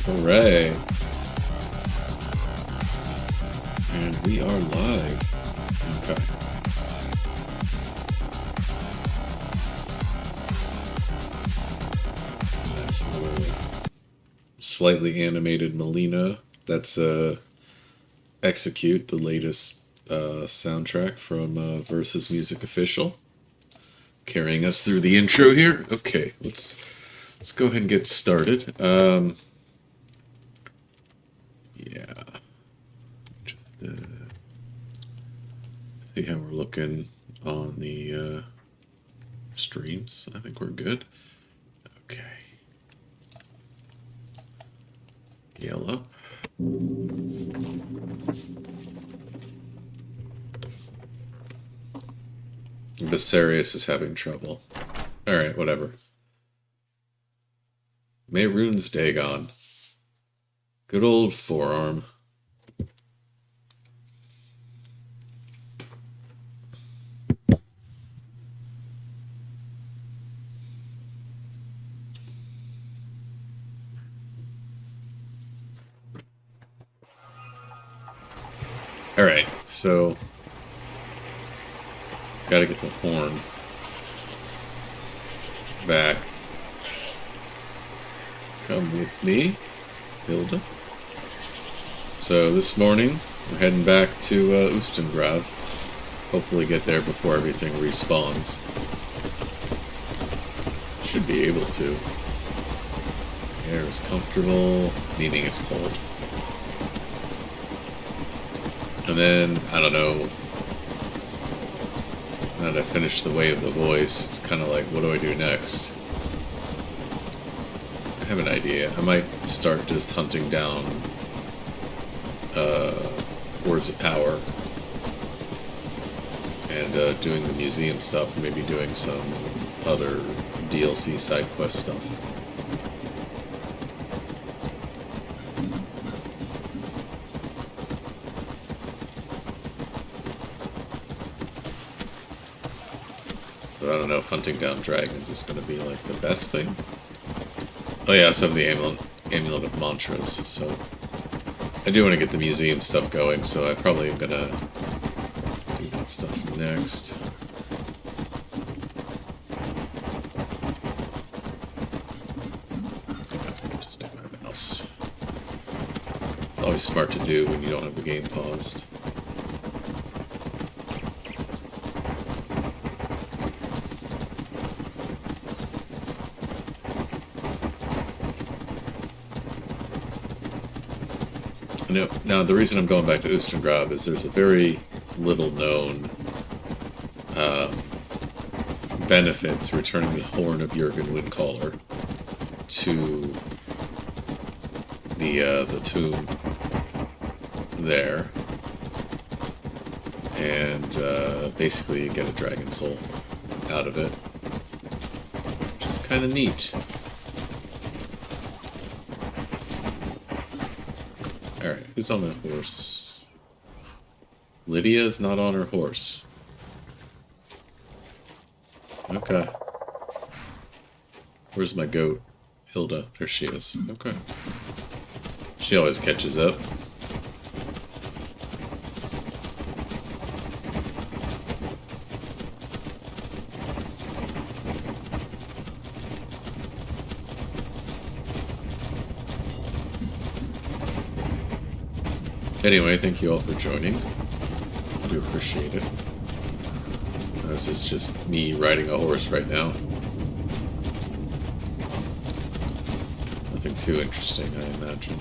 Alright. And we are live. Okay. Nice little slightly animated Melina. That's Execute, the latest soundtrack from Versus Music Official. Carrying us through the intro here. Okay, let's go ahead and get started. Yeah. Just see how we're looking on the streams. I think we're good. Okay. Scale up. Viserius is having trouble. Alright, whatever. Mehrunes Dagon. Good old forearm. Alright, so gotta get the horn back. Come with me, Hilda. So this morning, we're heading back to Ustengrav. Hopefully get there before everything respawns. Should be able to. Air is comfortable, meaning it's cold. And then, I don't know, now that I finish the Way of the Voice, it's kind of like, what do I do next? I have an idea. I might start just hunting down Words of Power and doing the museum stuff, maybe doing some other DLC side quest stuff. But I don't know if hunting down dragons is going to be like the best thing. Oh yeah, I also have the amulet of mantras, so I do want to get the museum stuff going, so I probably am gonna do that stuff next. Just do my mouse. It's always smart to do when you don't have the game paused. Now, the reason I'm going back to Ustengrav is there's a very little known benefit to returning the horn of Jurgen Windcaller to the tomb there, and basically you get a dragon soul out of it, which is kind of neat. Alright, who's on that horse? Lydia's not on her horse. Okay. Where's my goat? Hilda. There she is. Okay. She always catches up. Anyway, thank you all for joining. I do appreciate it. This is just me riding a horse right now. Nothing too interesting, I imagine.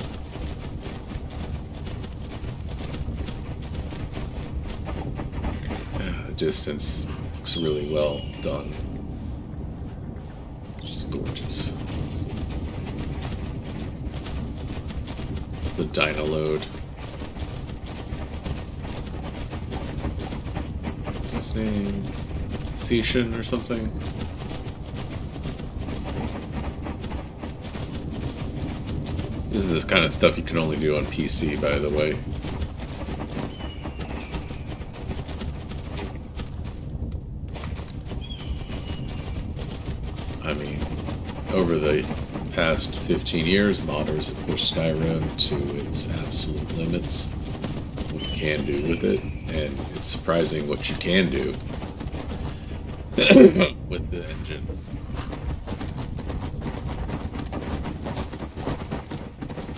Yeah, the distance looks really well done. Just gorgeous. It's the Dynaload. Name Session or something. This is this kind of stuff you can only do on PC, by the way. I mean, over the past 15 years, modders have pushed Skyrim to its absolute limits. What you can do with it. And it's surprising what you can do with the engine.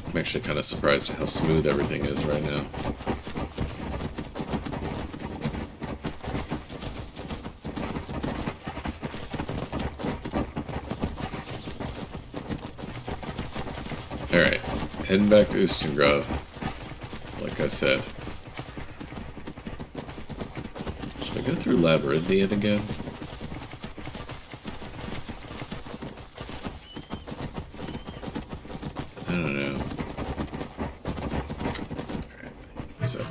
I'm actually kind of surprised at how smooth everything is right now. Alright, heading back to Ustengrav, like I said. Go through Labyrinthian again. I don't know. Alright, a sec.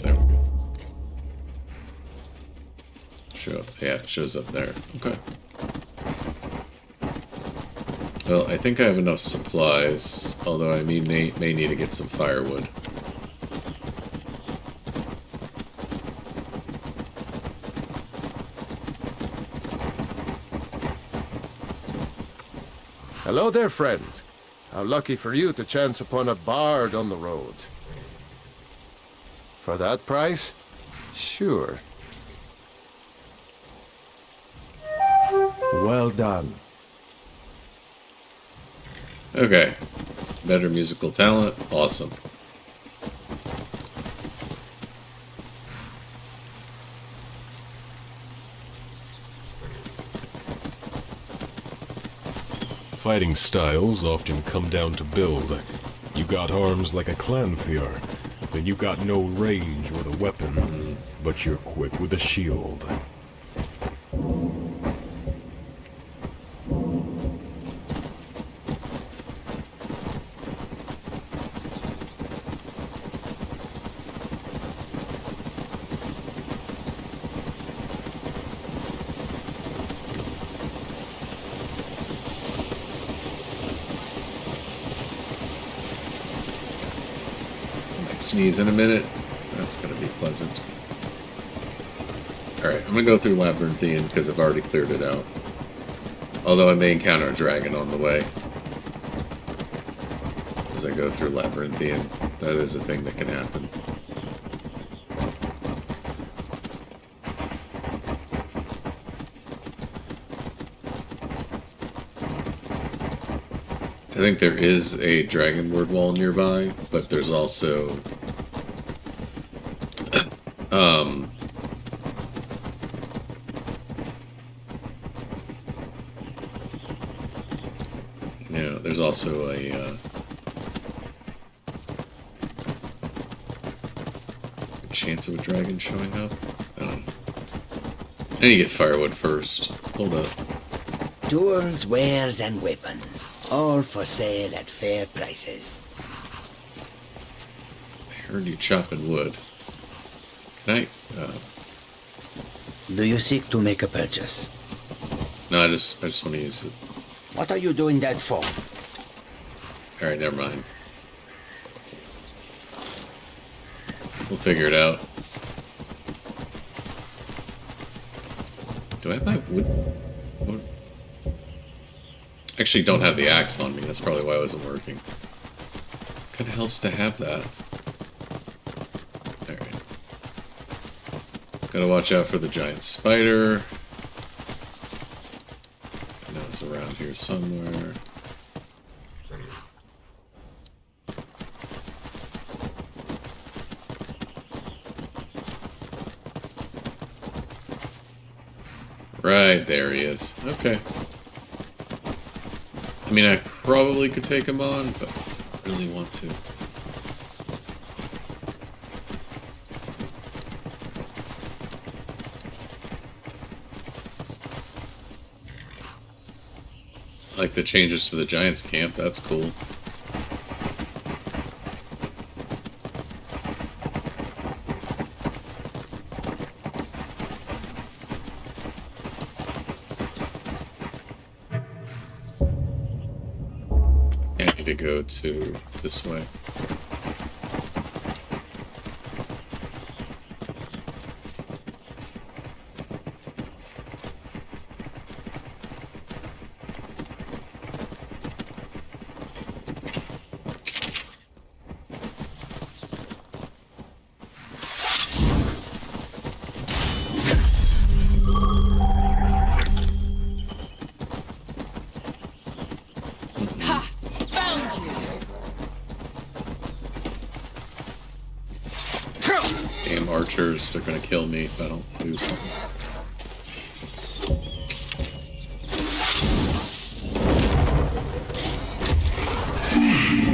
There we go. Yeah, it shows up there. Okay. Well, I think I have enough supplies, although I may need to get some firewood. Hello there, friend. How lucky for you to chance upon a bard on the road. For that price? Sure. Well done. Okay. Better musical talent. Awesome. Fighting styles often come down to build. You got arms like a clanfiar, then you got no range with a weapon, but you're quick with a shield. Sneeze in a minute. That's gonna be pleasant. Alright, I'm gonna go through Labyrinthian because I've already cleared it out. Although I may encounter a dragon on the way. As I go through Labyrinthian. That is a thing that can happen. I think there is a dragon word wall nearby, but there's also there's also a chance of a dragon showing up. I don't know. I need to get firewood first. Hold up. Tools, wares, and weapons. All for sale at fair prices. I heard you chopping wood. Can I? Do you seek to make a purchase? No, I just want to use it. What are you doing that for? Alright, never mind. We'll figure it out. Do I have my wood? Actually, don't have the axe on me. That's probably why it wasn't working. Kind of helps to have that. Alright. Gotta watch out for the giant spider. I know it's around here somewhere. Right, there he is. Okay. I mean, I probably could take him on, but I really want to. I like the changes to the Giants camp, that's cool. To go to this way. Damn archers, they're gonna kill me if I don't do something.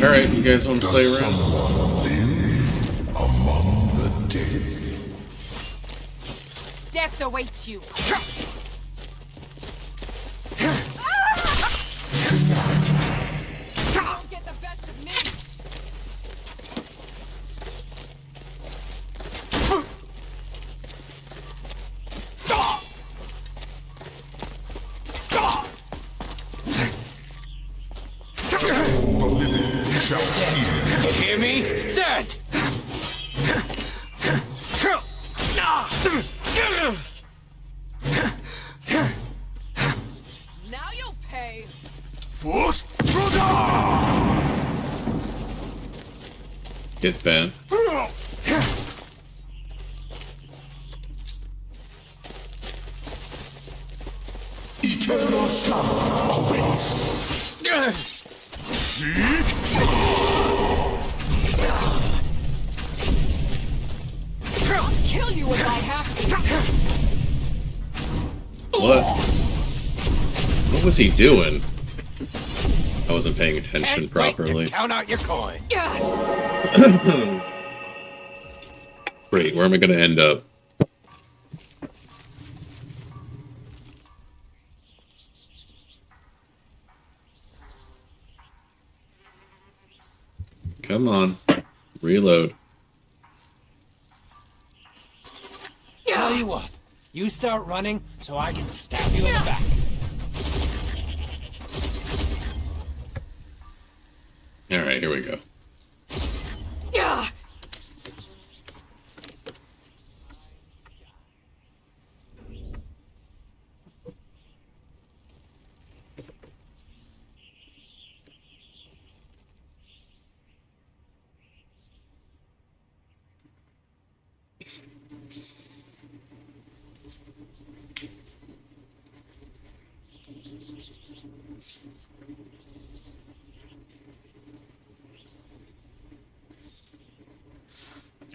Alright, you guys want to play around? Someone live among the dead? death awaits you. Don't get the best of me. You hear me? Dead! Now you'll pay. Get Ben. Eternal slumber awaits. I'll kill you if I have to. What? What was he doing? I wasn't paying attention Can't wait to properly. count out your coin. Great, where am I gonna end up? Come on. Reload. Tell you what, you start running so I can stab you in the back. Alright, here we go.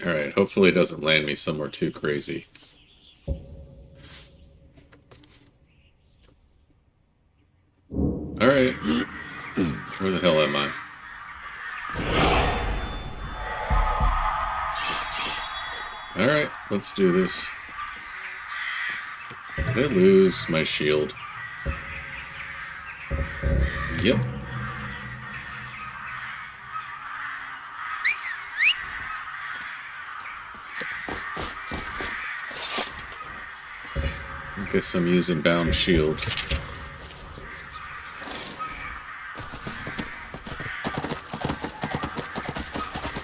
Alright, hopefully it doesn't land me somewhere too crazy. Alright. Where the hell am I? Alright, let's do this. Did I lose my shield? Yep. I guess I'm using bound shield.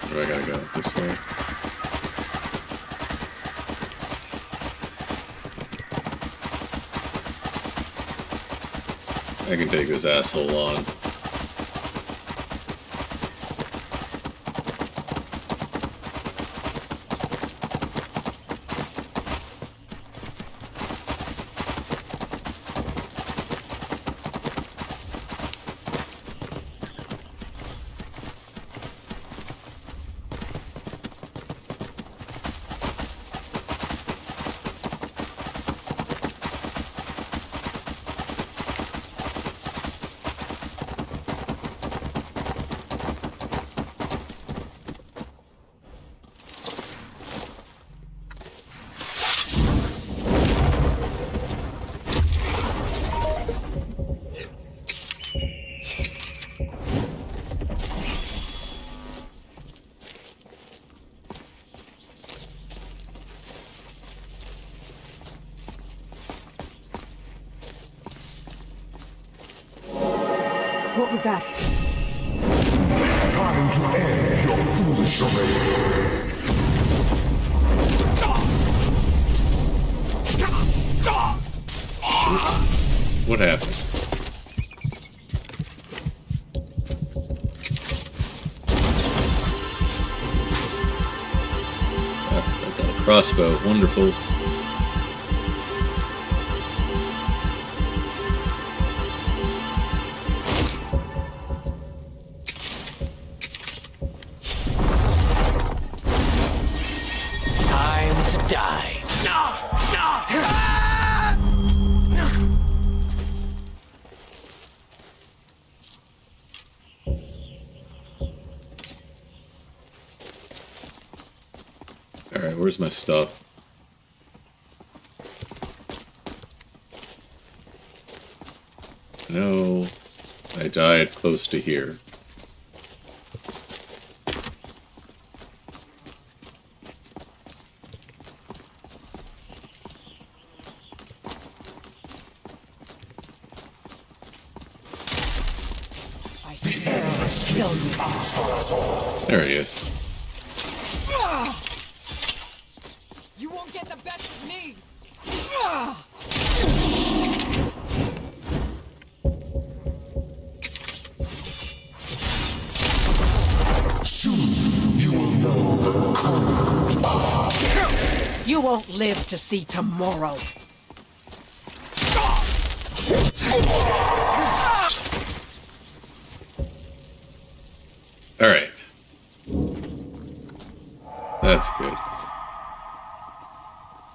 Where do I gotta go? This way? I can take this asshole on. What was that? Time to end your foolish array. What happened? I got a crossbow. Wonderful. Time to die. Alright, where's my stuff? No, I died close to here. I swear I'll kill you. There he is. You won't get the best of me. Soon you will know the cold of You won't live to see tomorrow. Alright. That's good.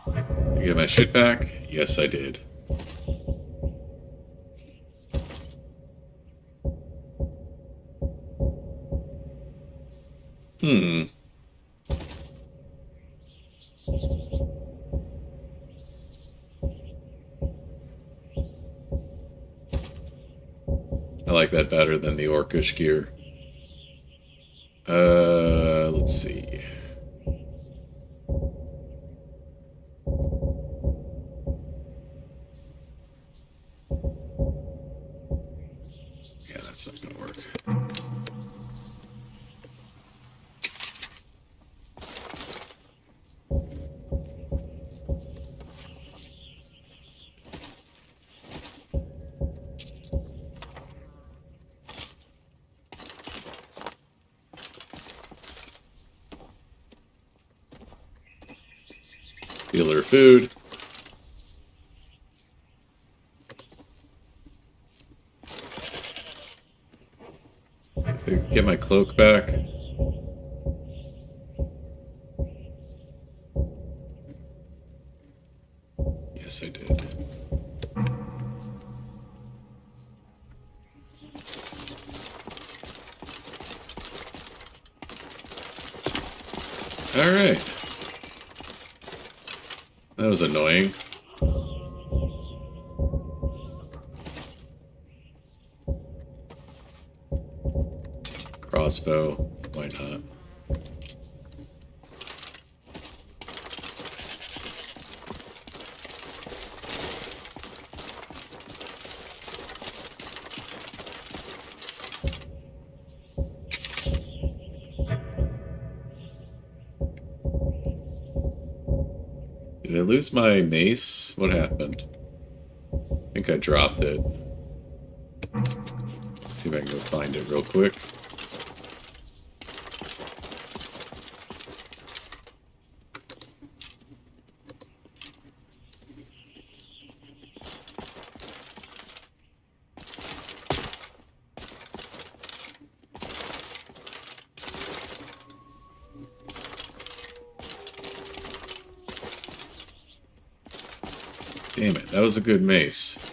Did I get my shit back? Yes, I did. Hmm. I like that better than the orcish gear. Let's see. Yeah, that's not gonna work. Healer food. Get my cloak back. Yes, I did. All right. That was annoying. Crossbow, why not? Did I lose my mace? What happened? I think I dropped it. Let's see if I can go find it real quick. Damn it, that was a good mace.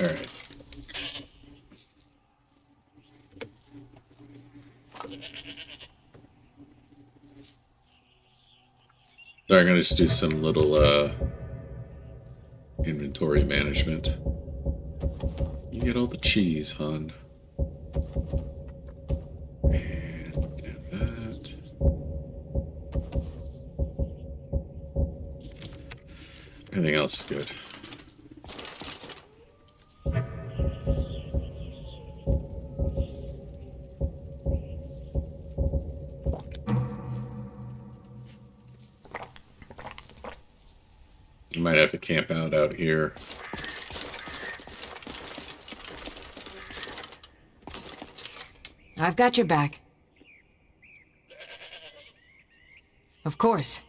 Alright. Sorry, I'm gonna just do some little inventory management. You get all the cheese, hon. And we can have that. Everything else is good. You might have to camp out here. I've got your back. Of course.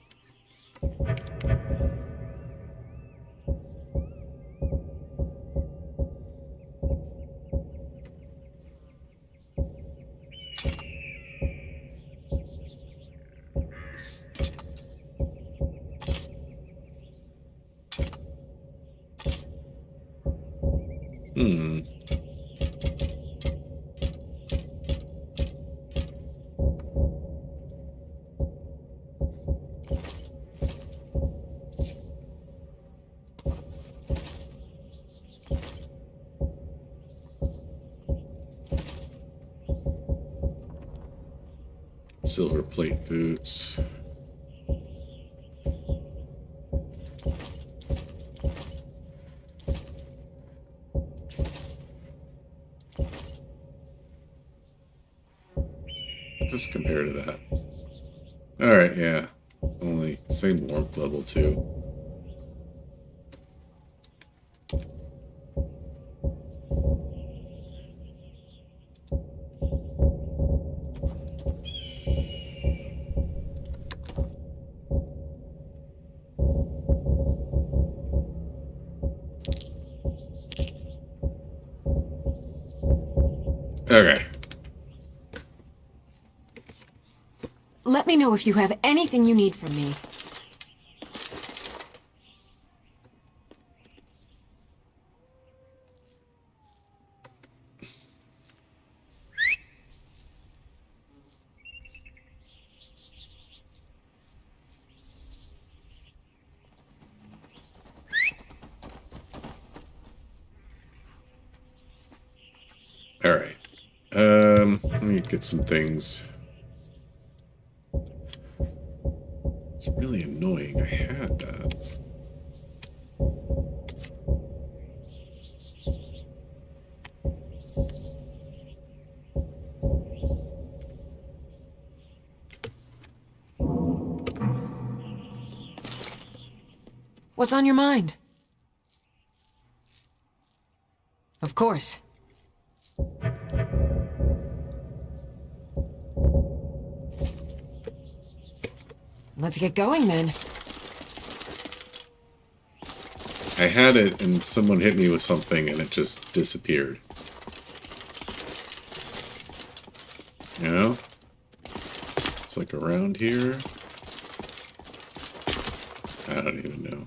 Hmm. Silver plate boots. Just compare to that. Alright, yeah. Only same warmth level too. Okay. Let me know if you have anything you need from me. Alright. Let me get some things. It's really annoying. I had that. What's on your mind? Of course. Let's get going then. I had it and someone hit me with something and it just disappeared. You know? It's like around here. I don't even know.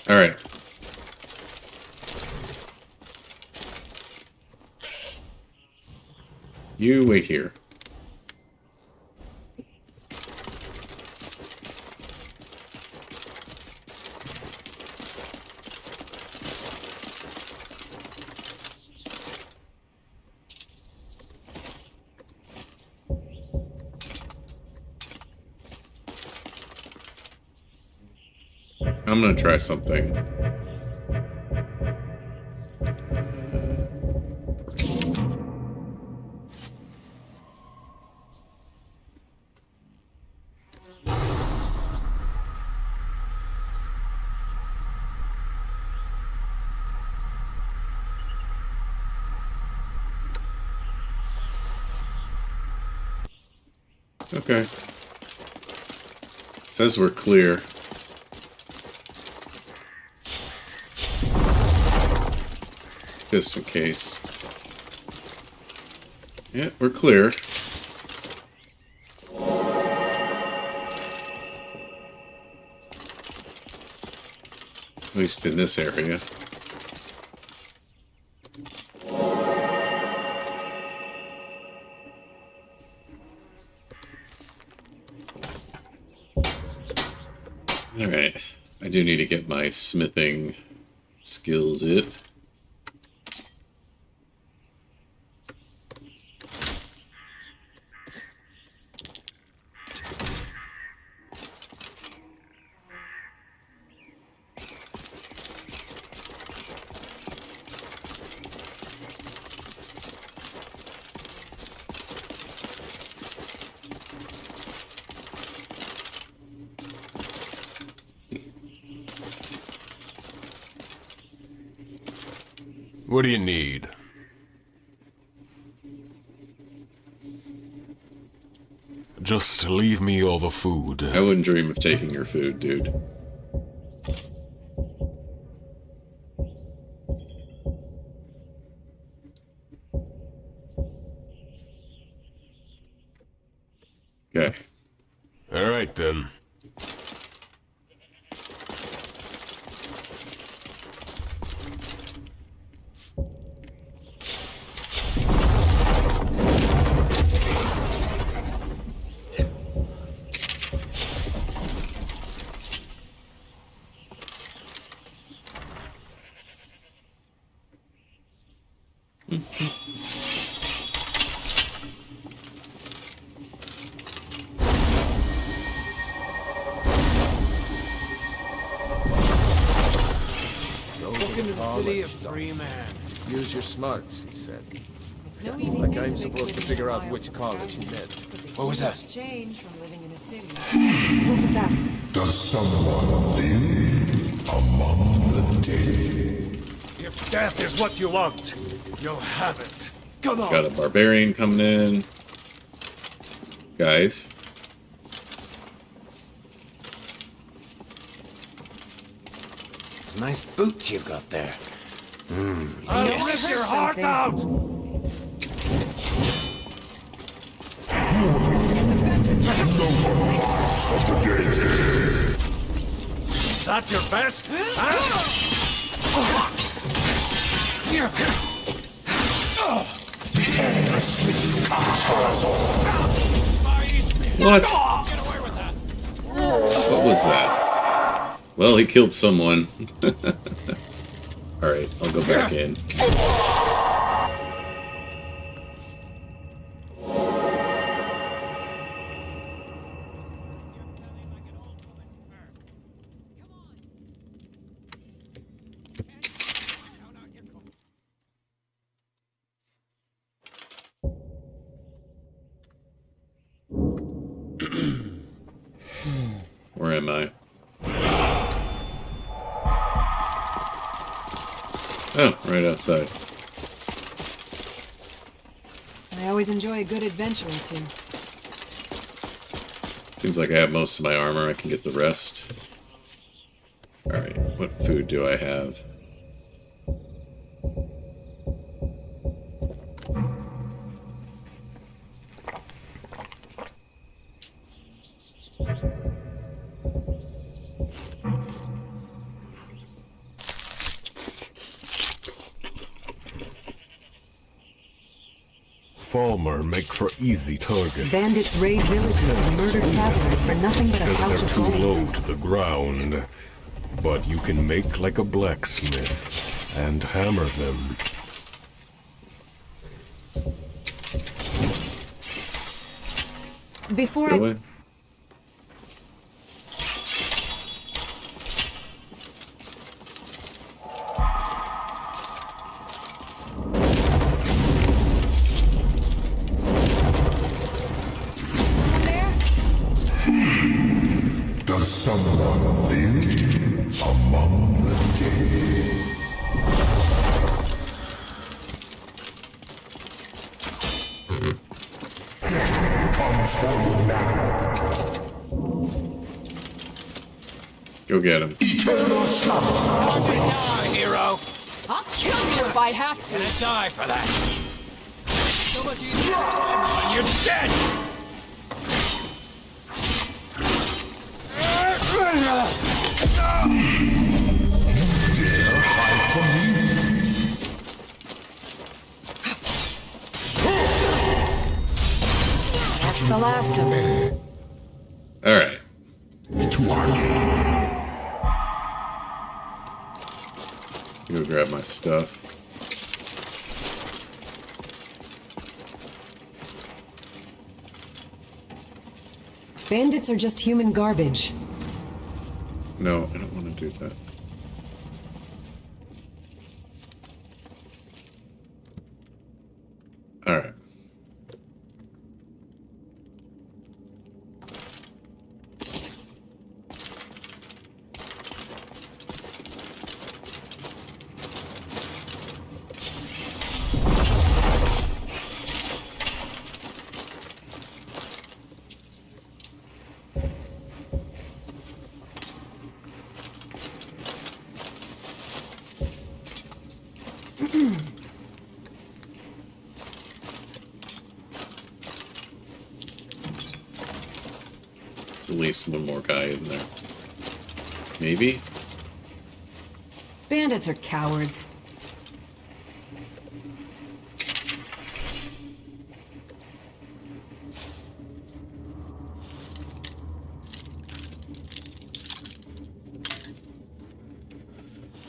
Alright. You wait here. I'm gonna try something. Okay. Says we're clear. Just in case. Yeah, we're clear. At least in this area. Alright. I do need to get my smithing skills up. What do you need? Just leave me all the food. I wouldn't dream of taking your food, dude. Okay. All right, then. Look into the city of free man. Use your smarts, he said. It's no easy Like thing I'm to supposed make to figure out wild which with college Skyrim. he meant. It's a What was that? huge change from living in a city. What was that? Does someone live among the dead? If death is what you want, you'll have it. Come on. Got a barbarian coming in. Guys. Nice boots you've got there. I'll Yes. rip your heart Something. out! Of the dead. That your best? Huh? The endless sleep comes for us all. What? Get away with that. What was that? Well, he killed someone. Alright, I'll go back in. Where am I? Oh, right outside. I always enjoy a good adventure or two. Seems like I have most of my armor. I can get the rest. Alright, what food do I have? Falmer make for easy targets. Bandits raid villages and murder travelers for nothing but a Because pouch they're of too gold. low to the ground. But you can make like a blacksmith and hammer them. Before Go I... away. Someone there? Does someone live among the dead? Death comes for you now. Go get him. Eternal slumber awaits. Die, hero. I'll kill you if I have to. Gonna die for that. So much easier when you're dead. Dare hide from me? That's the last of them. Alright. To our game. Go grab my stuff. Bandits are just human garbage. No, I don't want to do that. Alright. at least one more guy in there. Maybe? Bandits are cowards.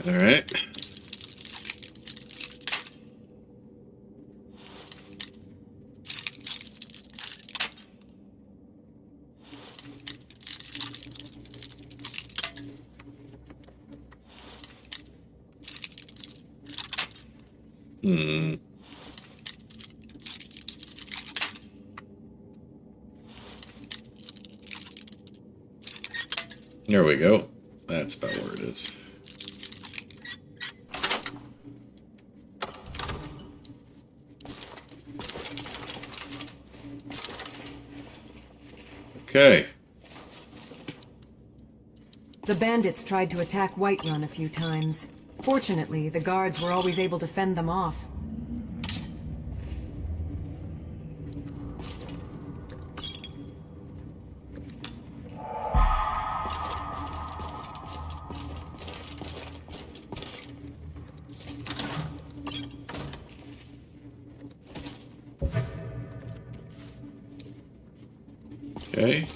Alright. There we go. That's about where it is. Okay. The bandits tried to attack Whiterun a few times. Fortunately, the guards were always able to fend them off. Okay.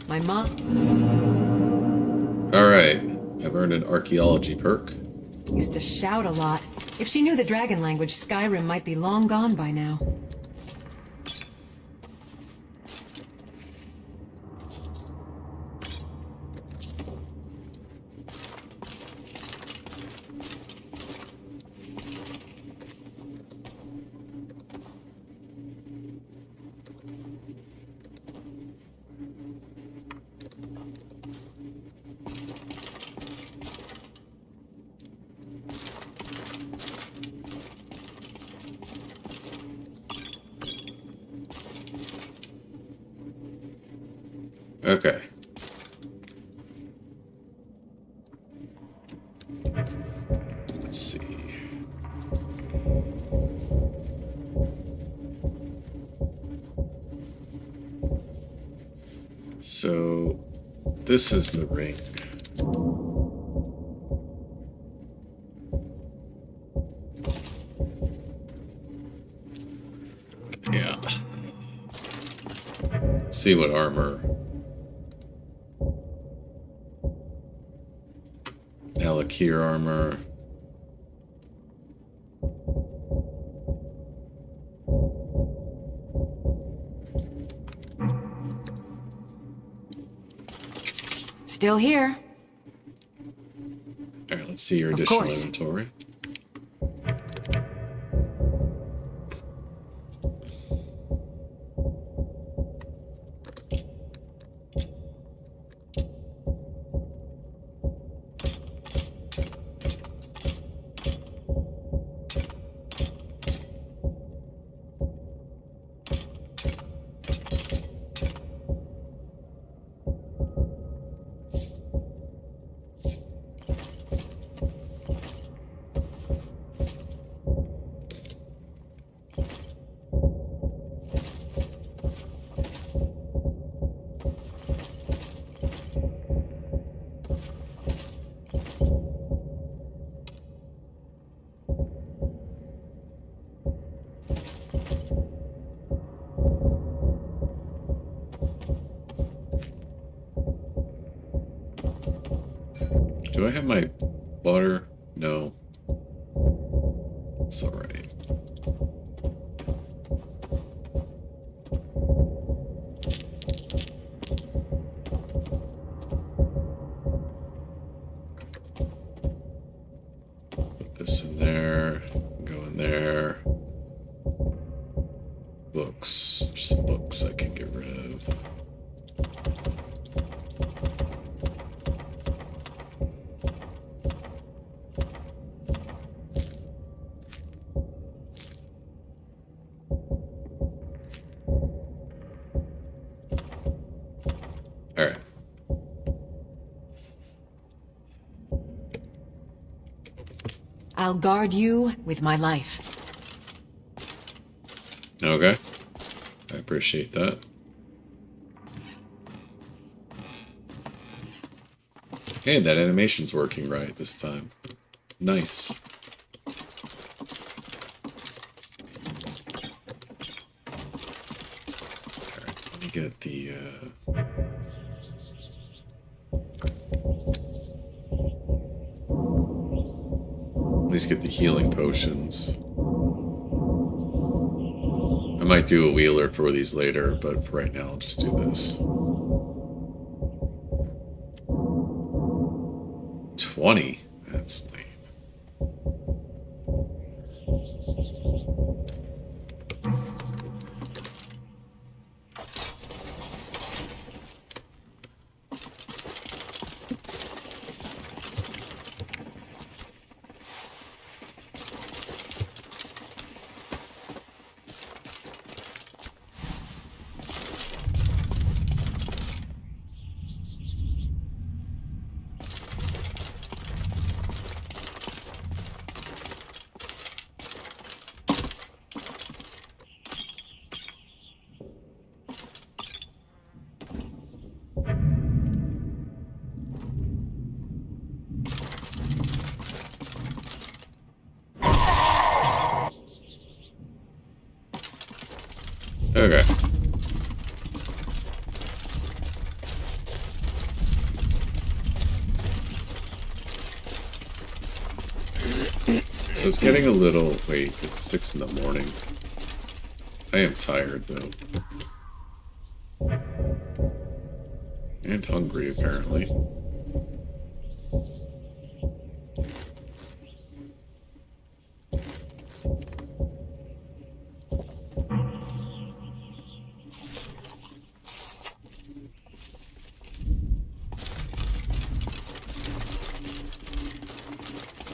My mom Alright. I've earned an archaeology perk. used to shout a lot. If she knew the dragon language, Skyrim might be long gone by now. Okay. Let's see. So, this is the ring. Yeah. Let's see what armor. Alakir armor. Still here. Alright, let's see your Of additional course. inventory. Do I have my water? No. It's alright. Put this in there. Go in there. Books. There's some books I can get rid of. Alright. I'll guard you with my life. Okay. I appreciate that. Hey, that animation's working right this time. Nice. Alright, let me get the, at least get the healing potions. I might do a wheeler for these later, but for right now I'll just do this. 20? That's lame. Okay. So it's getting a little... Wait, it's 6 in the morning. I am tired, though. And hungry, apparently.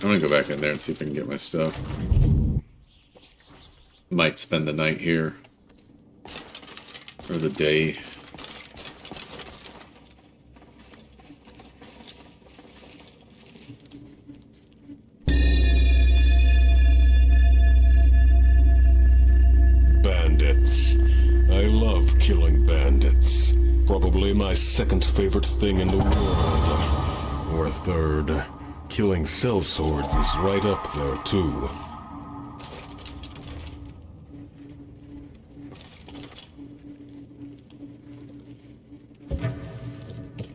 I'm gonna go back in there and see if I can get my stuff. Might spend the night here. Or the day. Bandits. I love killing bandits. Probably my second favorite thing in the world. Or third. Killing sellswords is right up there, too.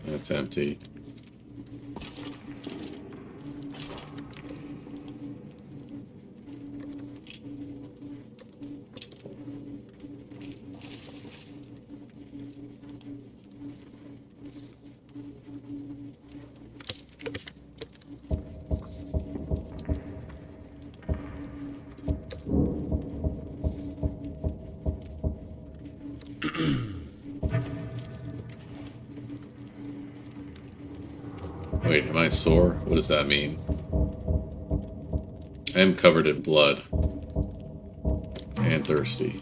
That's empty. Wait, am I sore? What does that mean? I am covered in blood. And thirsty.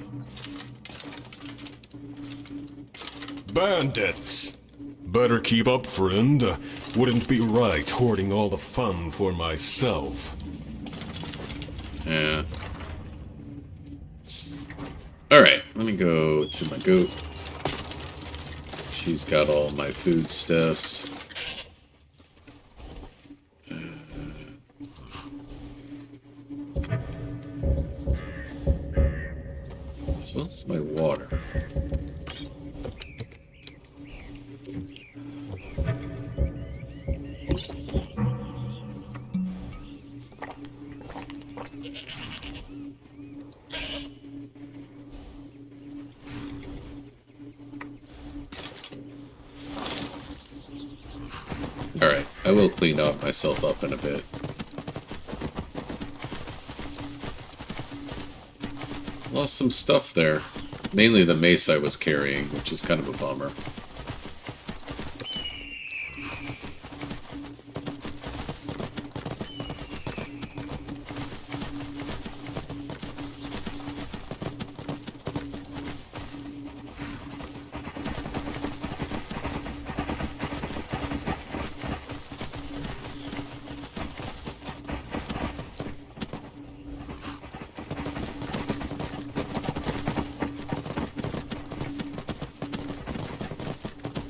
Bandits! Better keep up, friend. Wouldn't be right hoarding all the fun for myself. Yeah. Alright, let me go to my goat. She's got all my foodstuffs. As well as my water. Alright, I will clean myself up in a bit. Lost some stuff there. Mainly the mace I was carrying, which is kind of a bummer.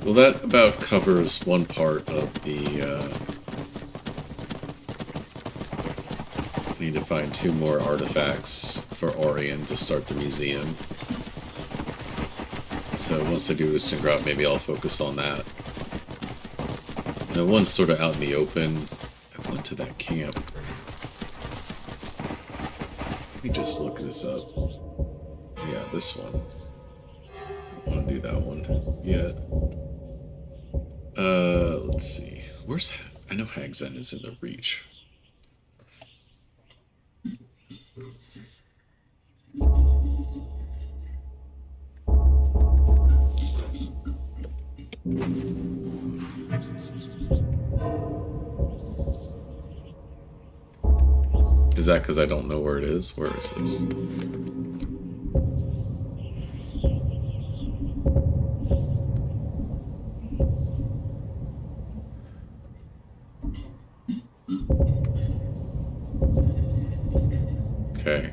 Well, that about covers one part of the, need to find 2 more artifacts for Orion to start the museum. So once I do Ustengrad, maybe I'll focus on that. Now, one's sort of out in the open. I went to that camp. Let me just look this up. Yeah, this one. I don't want to do that one yet. Let's see. Where's... I know Hag's End is in the Reach. Is that because I don't know where it is? Where is this? Okay.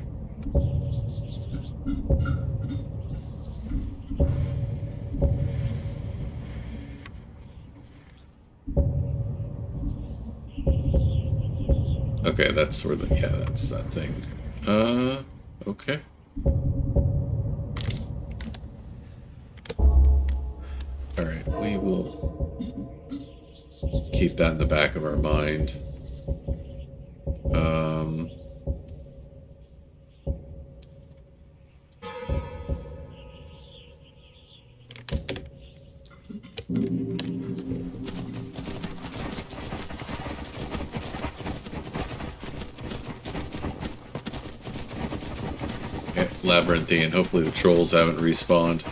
Okay, that's where the... yeah, that's that thing. Okay. Alright, we will keep that in the back of our mind. Labyrinthian. Hopefully the trolls haven't respawned.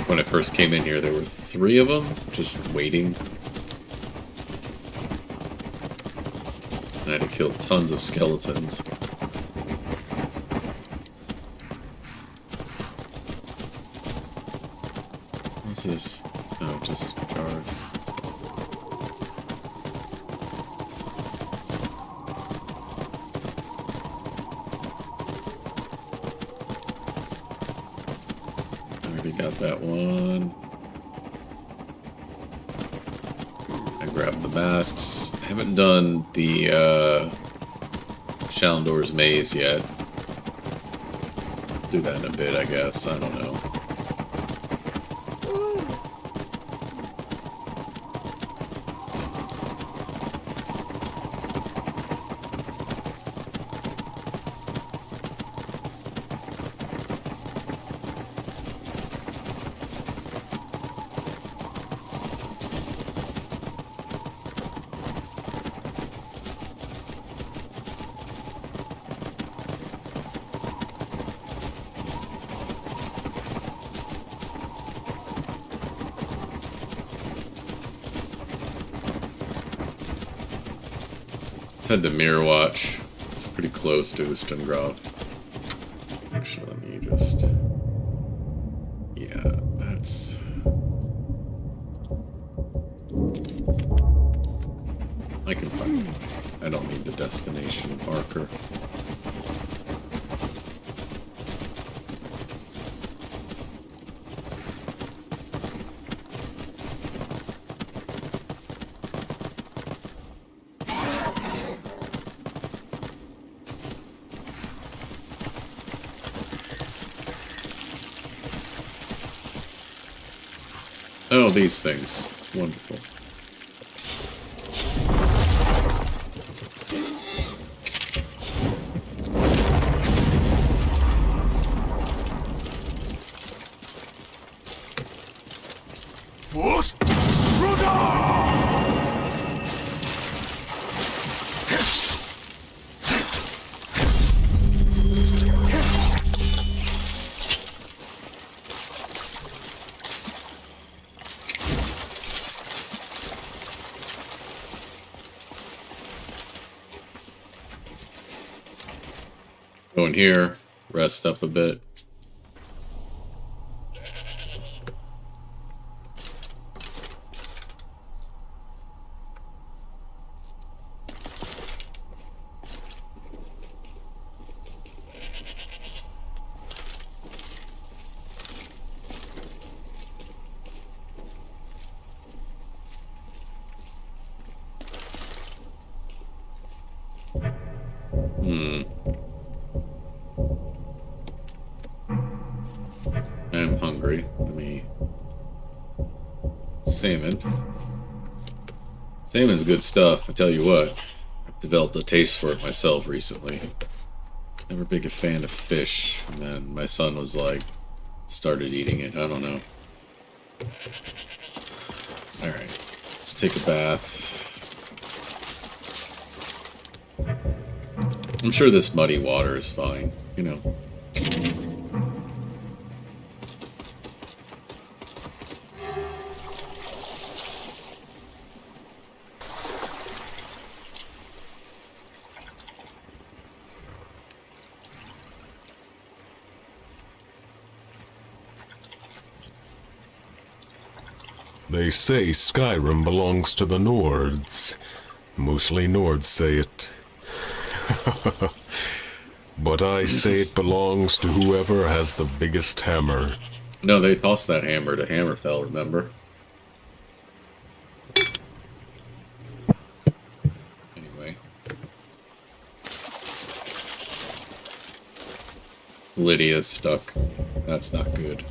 When I first came in here, there were 3 of them just waiting. And I had to kill tons of skeletons. What's this? Oh, just jars. I already got that one. I grabbed the masks. I haven't done the Shalendor's Maze yet. Do that in a bit, I guess. I don't know. Let's head to Mirror Watch. It's pretty close to Ustengrad. Actually, let me just... yeah, that's... I can find it. I don't need the destination marker. Oh, these things. Wonderful. Go in here, rest up a bit. I'm hungry. Let me... Salmon. Salmon's good stuff, I tell you what. I've developed a taste for it myself recently. Never big a fan of fish, and then my son was like, started eating it. I don't know. Alright, let's take a bath. I'm sure this muddy water is fine, you know. They say Skyrim belongs to the Nords. Mostly Nords say it. But I say it belongs to whoever has the biggest hammer. No, they tossed that hammer to Hammerfell, remember? Anyway. Lydia's stuck. That's not good.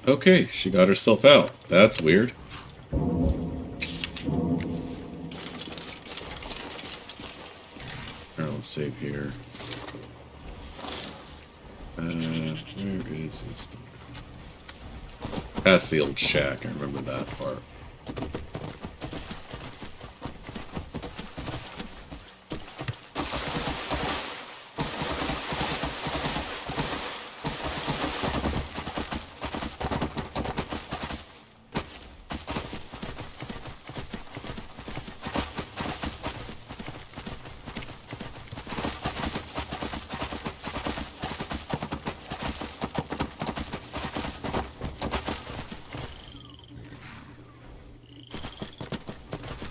Okay, she got herself out. That's weird. Alright, let's save here. Where is this? Past the old shack, I remember that part.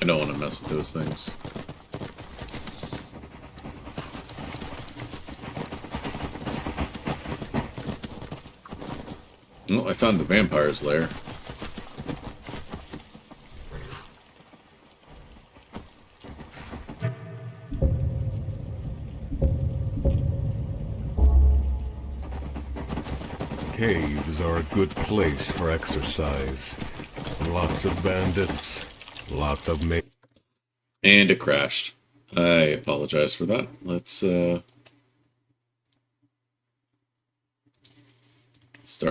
I don't want to mess with those things. Oh, I found the vampire's lair. Caves are a good place for exercise. Lots of bandits, lots of And it crashed. I apologize for that. Let's start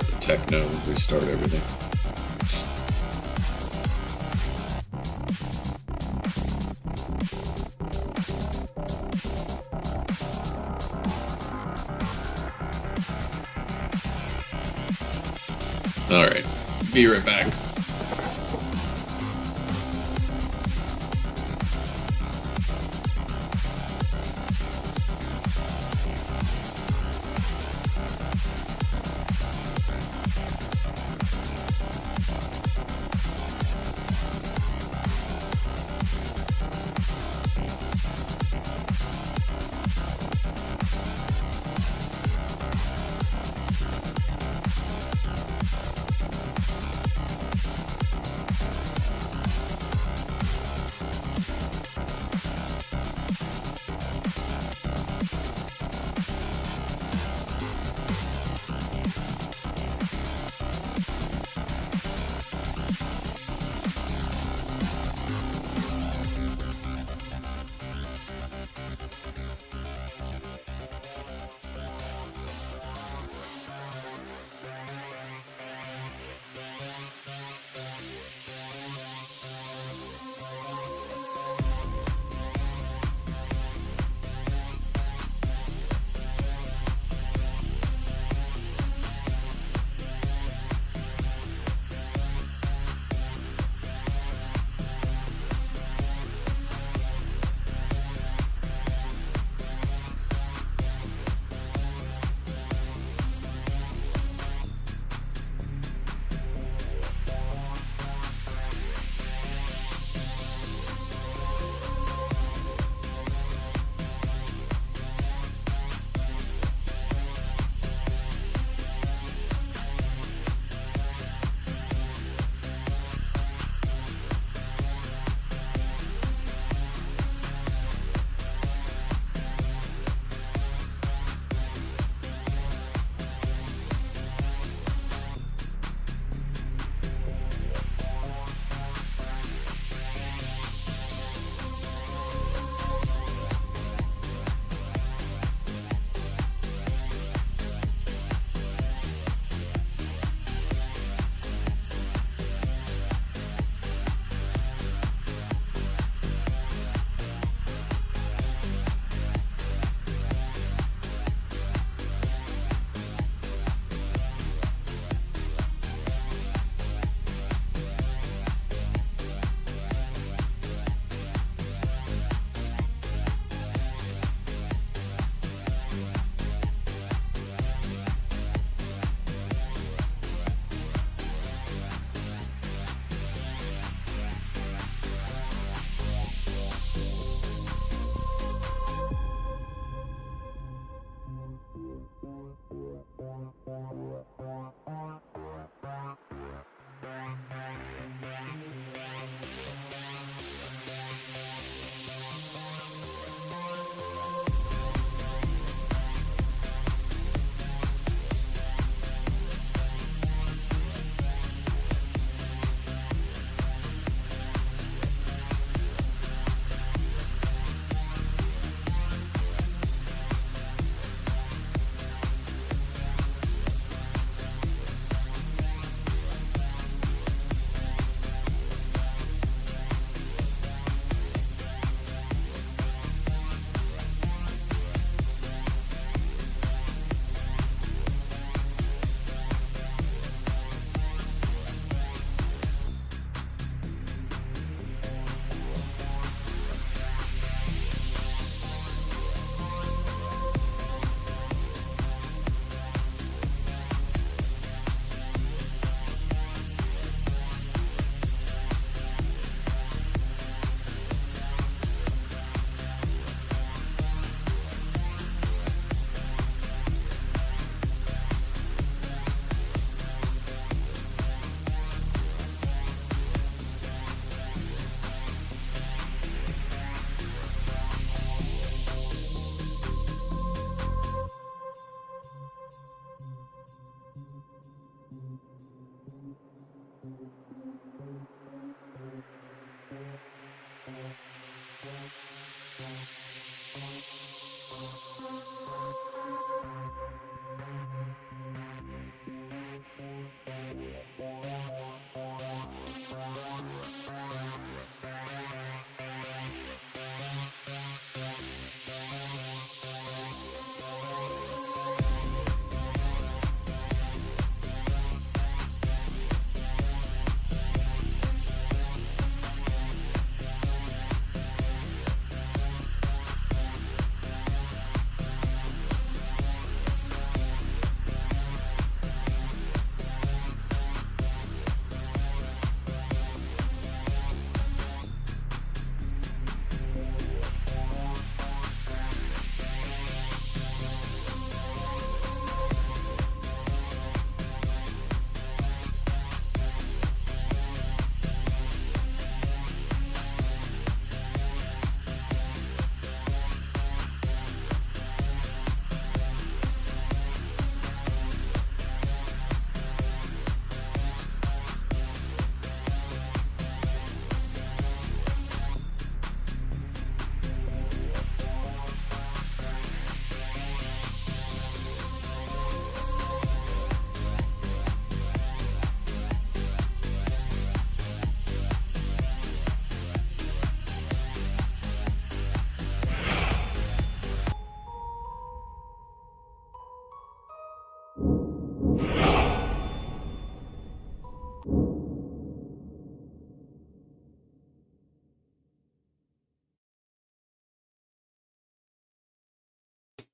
the techno and restart everything. Alright, be right back.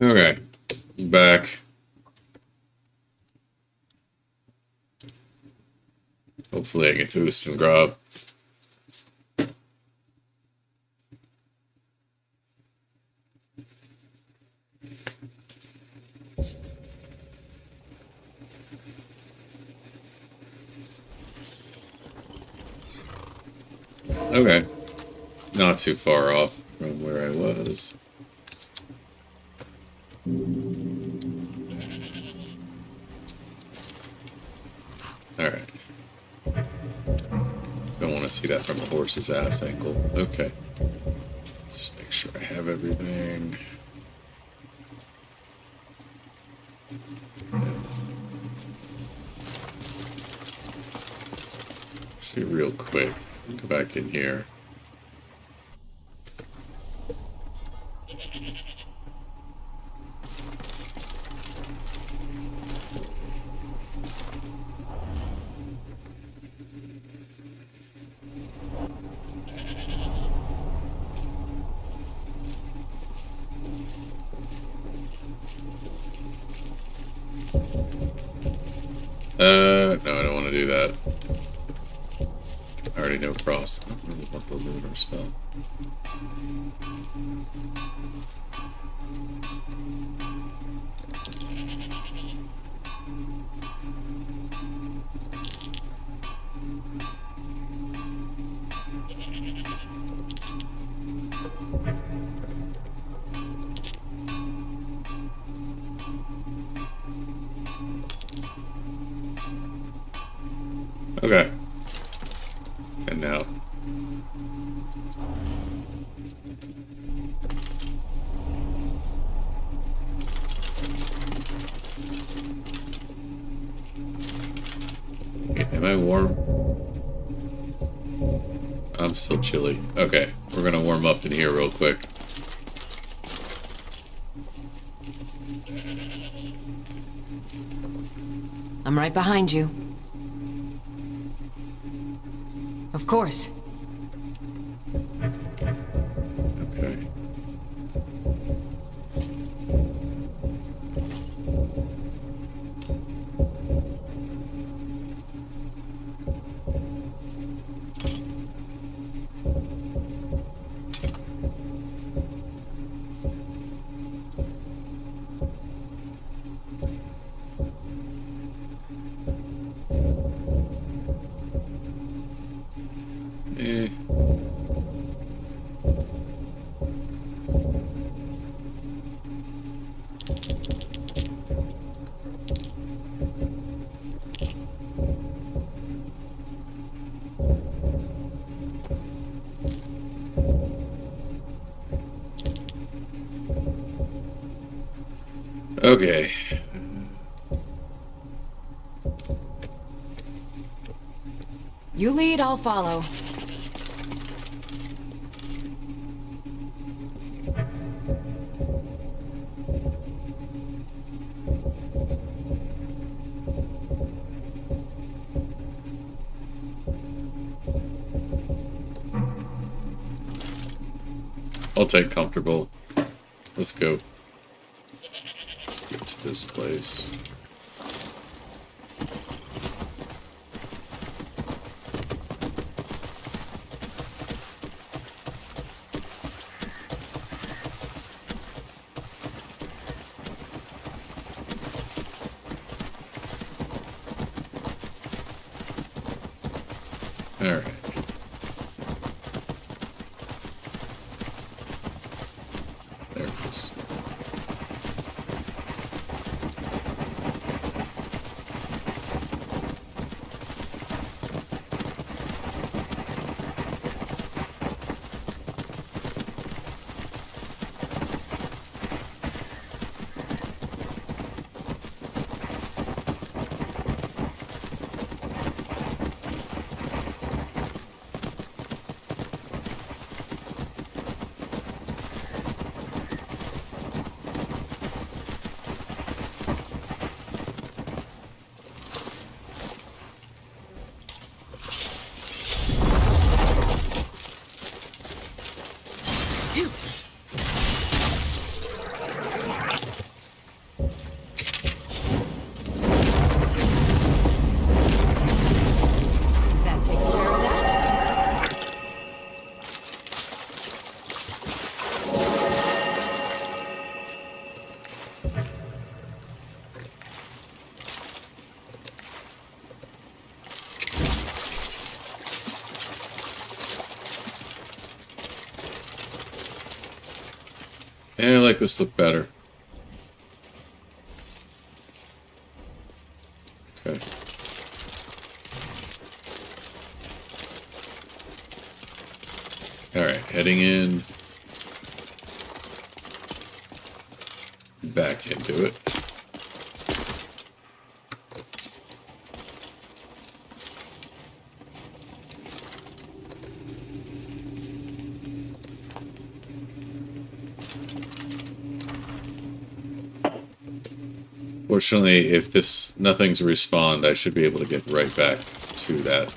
Okay, back. Hopefully I get through some grub. Okay. Not too far off from where I was. Alright. Don't want to see that from the horse's ass angle. Okay. Let's just make sure I have everything. Actually, real quick, go back in here. No, I don't want to do that. I already know Frost. I don't really want the lunar spell. Okay. And now. Okay, am I warm? I'm still chilly. Okay, we're gonna warm up in here real quick. I'm right behind you. Of course. Okay. Eh. Okay. You lead, I'll follow. I'll take comfortable. Let's go. Let's get to this place. Alright. There it is. Yeah, I like this look better. Okay. Alright, heading in. Back into it. Fortunately, if nothing's respawned, I should be able to get right back to that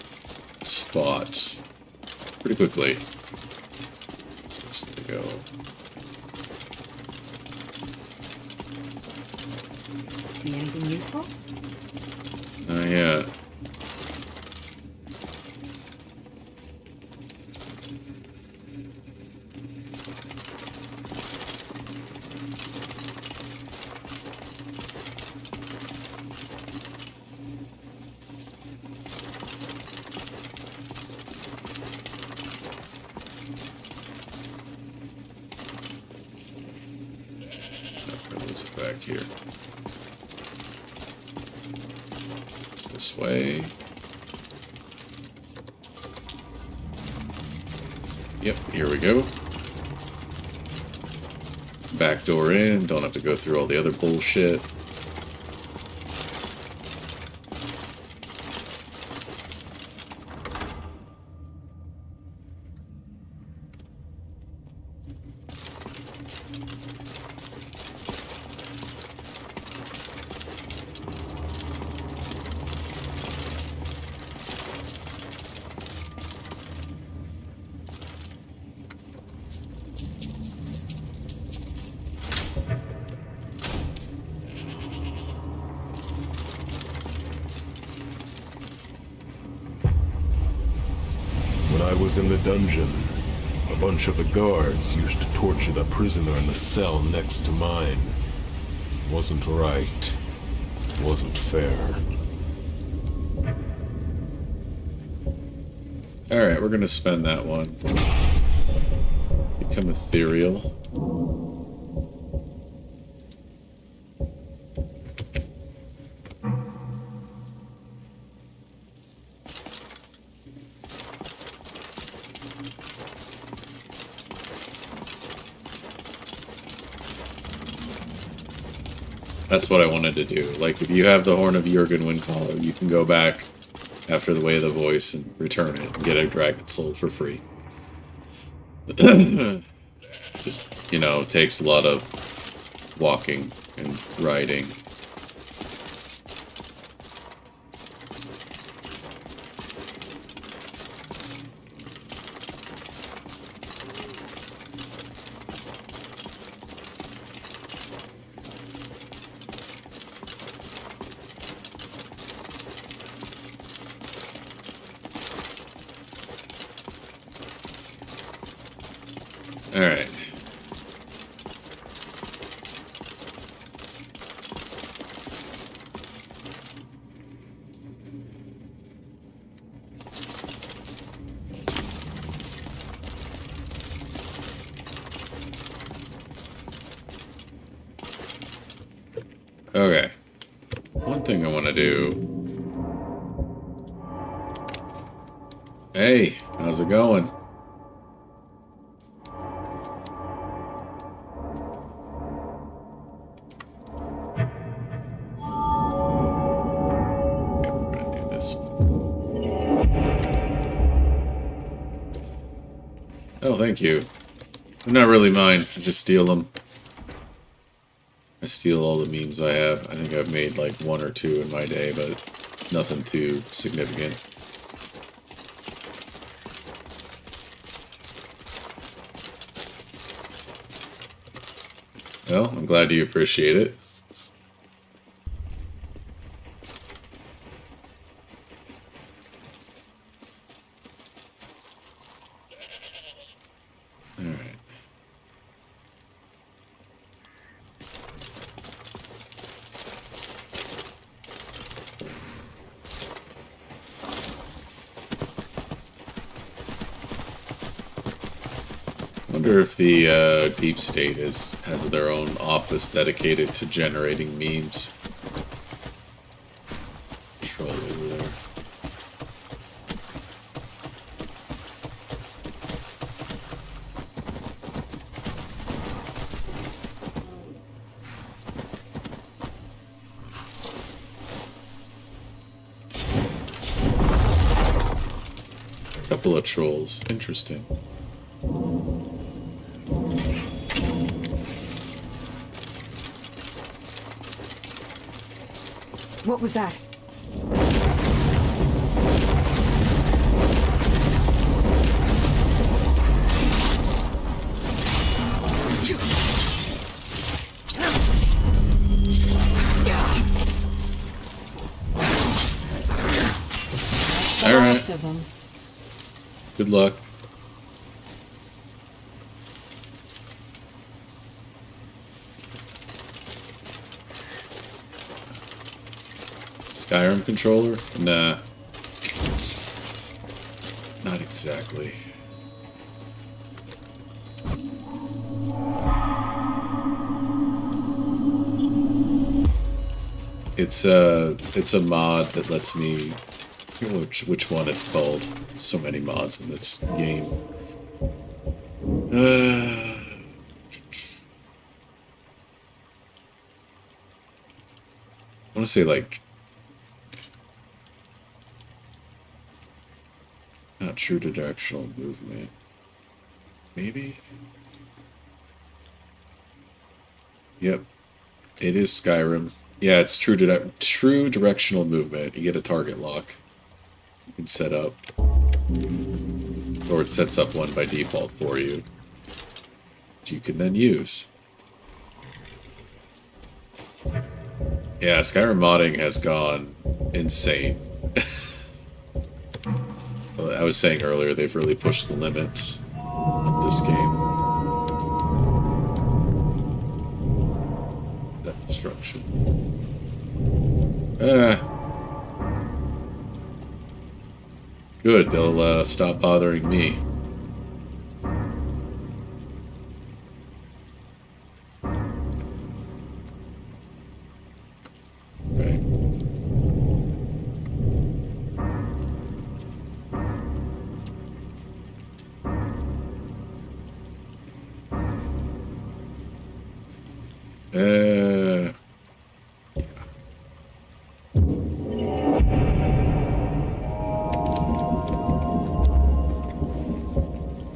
spot pretty quickly. So I'm just gonna go. See anything useful? Not yet. Back here. It's this way. Yep, here we go. Back door in, don't have to go through all the other bullshit. When I was in the dungeon, a bunch of the guards used to torture the prisoner in the cell next to mine. Wasn't right. Wasn't fair. Alright, we're gonna spend that one. Become ethereal. That's what I wanted to do. Like, if you have the Horn of Jurgen Windcaller, you can go back after the Way of the Voice and return it and get a Dragon Soul for free. Just, you know, takes a lot of walking and riding. Alright. Okay. One thing I want to do. Hey, how's it going? Oh, thank you. They're not really mine. I just steal them. I steal all the memes I have. I think I've made like 1 or 2 in my day, but nothing too significant. Well, I'm glad you appreciate it. Wonder if the Deep State has their own office dedicated to generating memes. Troll over there. Couple of trolls. Interesting. What was that? The last of them. Good luck. Skyrim controller? Nah. Not exactly. It's a mod that lets me, which one it's called. So many mods in this game. I want to say like not true to directional movement. Maybe? Yep. It is Skyrim. Yeah, it's true directional movement. You get a target lock. You can set up. Or it sets up one by default for you. Which you can then use. Yeah, Skyrim modding has gone insane. I was saying earlier, they've really pushed the limits of this game. That destruction. Good, they'll stop bothering me. Right.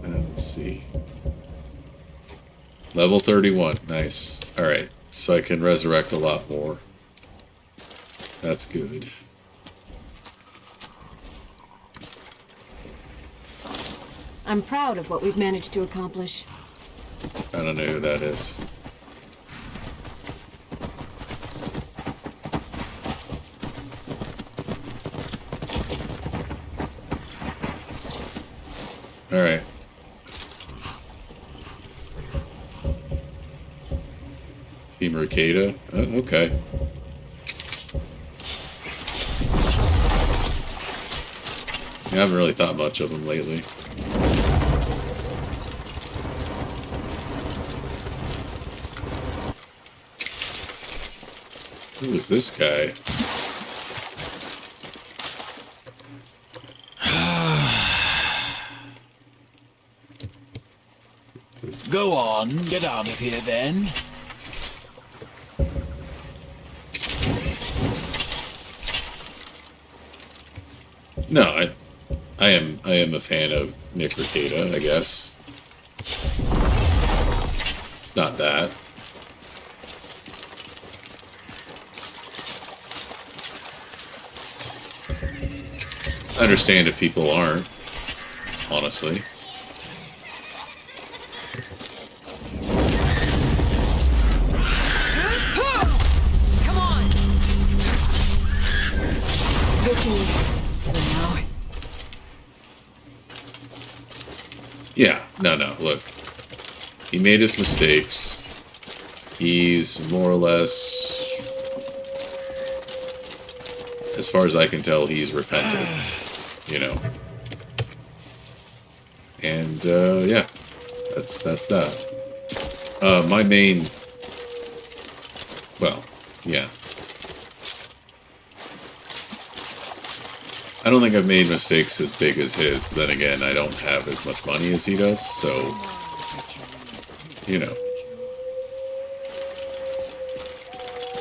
Let's see. Level 31. Nice. Alright, so I can resurrect a lot more. That's good. I'm proud of what we've managed to accomplish. I don't know who that is. Alright. Team Ricada? Oh, okay. I haven't really thought much of them lately. Who is this guy? Go on, get out of here then. No, I am a fan of Nick Ricada, I guess. It's not that. I understand if people aren't, honestly. Come on! Now. Yeah, no, look. He made his mistakes. He's more or less, as far as I can tell, he's repented. You know. And, yeah. that's that. My main... Well, yeah. I don't think I've made mistakes as big as his, but then again, I don't have as much money as he does, so... You know.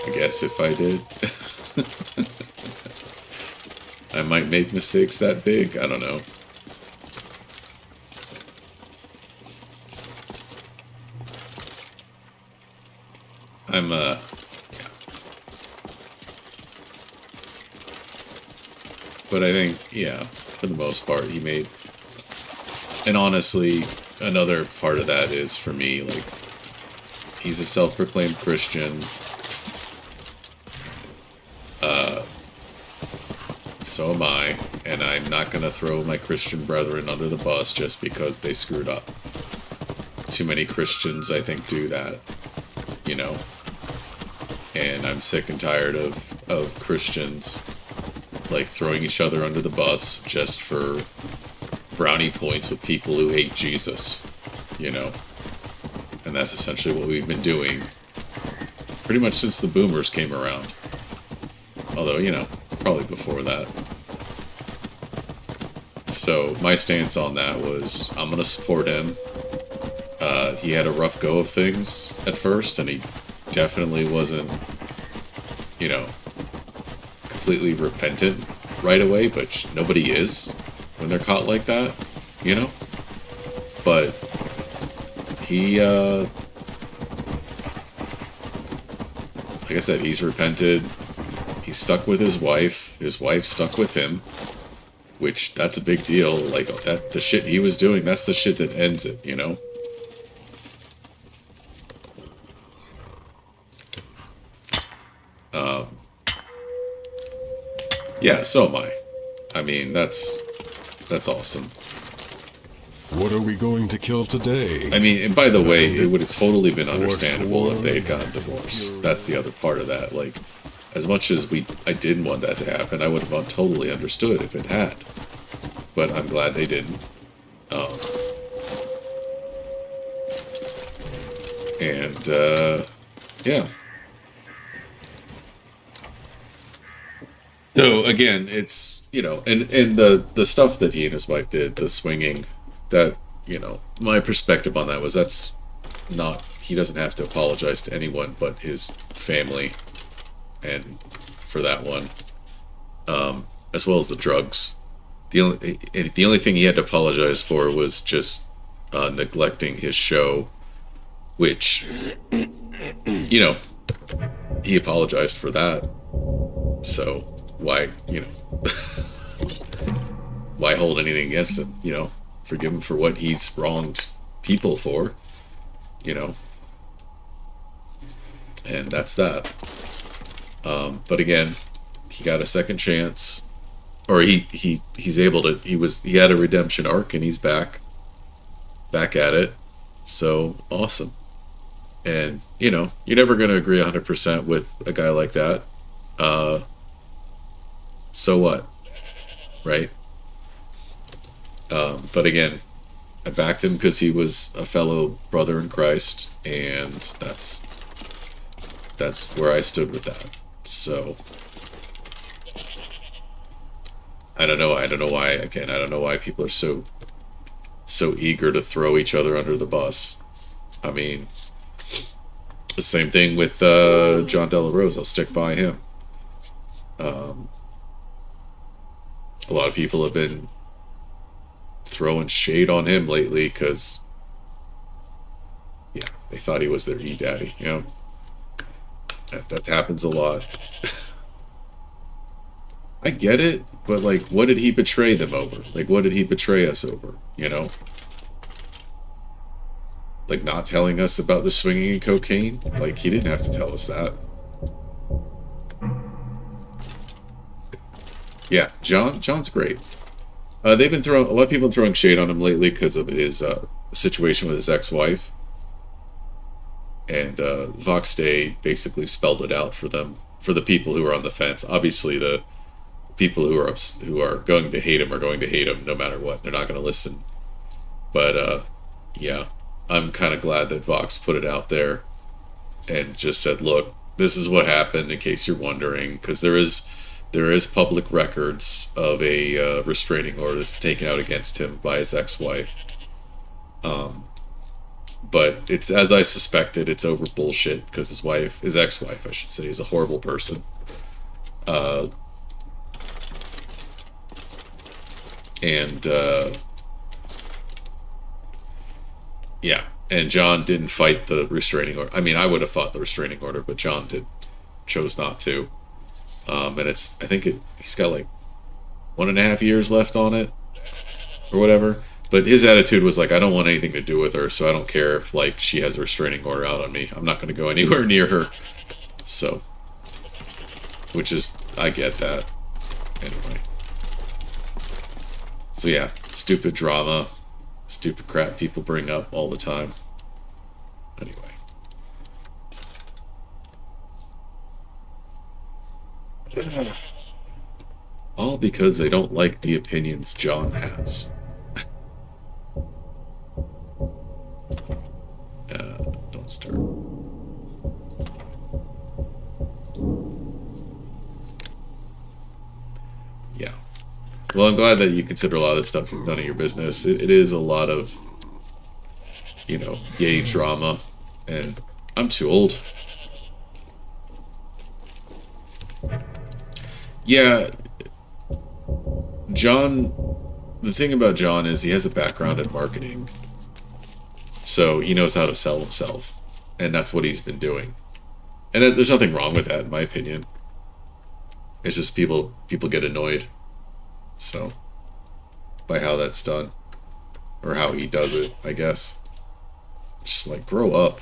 I guess if I did... I might make mistakes that big, I don't know. Yeah. But I think, yeah, for the most part, he made... And honestly, another part of that is, for me, like, he's a self-proclaimed Christian. So am I, and I'm not gonna throw my Christian brethren under the bus just because they screwed up. Too many Christians, I think, do that, you know? And I'm sick and tired of Christians, like, throwing each other under the bus just for brownie points with people who hate Jesus, you know? And that's essentially what we've been doing pretty much since the boomers came around. Although, you know, probably before that. So, my stance on that was, I'm gonna support him. He had a rough go of things at first, and he definitely wasn't, you know, completely repentant right away, but nobody is when they're caught like that, you know? But he, like I said, he's repented. He stuck with his wife stuck with him, which, that's a big deal. Like, that, the shit he was doing, that's the shit that ends it, you know? Yeah, so am I. I mean, that's awesome. What are we going to kill today? I mean, and by the way, it would have totally been understandable if they had gotten divorced. That's the other part of that. Like, as much as I didn't want that to happen, I would have totally understood if it had. But I'm glad they didn't. Yeah. So, again, it's, you know, and the stuff that he and his wife did, the swinging, that, you know, my perspective on that was that's not, he doesn't have to apologize to anyone but his family, and for that one, as well as the drugs. The only thing he had to apologize for was just neglecting his show, which, you know, he apologized for that. So why, you know, why hold anything against him? You know, forgive him for what he's wronged people for, you know, and that's that. But again, he got a second chance, or he's able to. He had a redemption arc, and he's back at it. So awesome. And you know, you're never going to agree 100% with a guy like that. So what, right? But again, I backed him because he was a fellow brother in Christ, and that's where I stood with that. So I don't know why. Again, I don't know why people are so eager to throw each other under the bus. I mean, the same thing with John De La Rose. I'll stick by him. A lot of people have been throwing shade on him lately because, yeah, they thought he was their E-daddy, you know? That happens a lot. I get it, but, like, what did he betray them over? Like, what did he betray us over, you know? Like, not telling us about the swinging and cocaine? Like, he didn't have to tell us that. Yeah, John's great. They've been a lot of people have been throwing shade on him lately because of his situation with his ex-wife. And Vox Day basically spelled it out for them, for the people who are on the fence. Obviously, the people who are going to hate him are going to hate him no matter what. They're not going to listen. But yeah, I'm kind of glad that Vox put it out there and just said, look, this is what happened in case you're wondering, because there is public records of a restraining order that's taken out against him by his ex-wife. But it's as I suspected. It's over bullshit because his ex-wife, I should say, is a horrible person. Yeah, and John didn't fight the restraining order. I mean, I would have fought the restraining order, but John chose not to. And I think he's got like 1.5 years left on it, or whatever. But his attitude was like, I don't want anything to do with her, so I don't care if like she has a restraining order out on me. I'm not going to go anywhere near her. So, I get that. Anyway. So yeah, stupid drama, stupid crap people bring up all the time. Anyway. All because they don't like the opinions John has. Don't start. Yeah. Well, I'm glad that you consider a lot of this stuff none of your business. It is a lot of, gay drama, and I'm too old. Yeah, John, the thing about John is he has a background in marketing. So he knows how to sell himself. And that's what he's been doing. And there's nothing wrong with that, in my opinion. It's just people get annoyed. So, by how that's done. Or how he does it, I guess. Just like, grow up.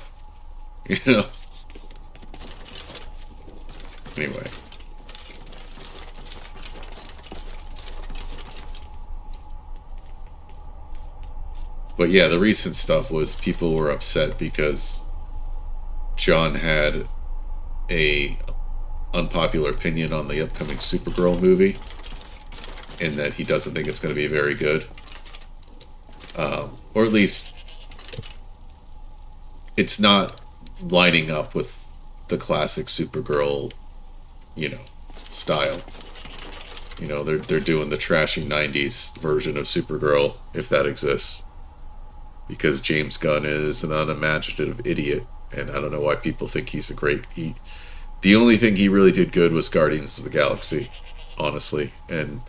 Anyway. But yeah, the recent stuff was people were upset because John had a unpopular opinion on the upcoming Supergirl movie, and that he doesn't think it's going to be very good. Or at least it's not lining up with the classic Supergirl, style. They're doing the trashy 90s version of Supergirl, if that exists. Because James Gunn is an unimaginative idiot, and I don't know why people think he's the only thing he really did good was Guardians of the Galaxy, honestly. And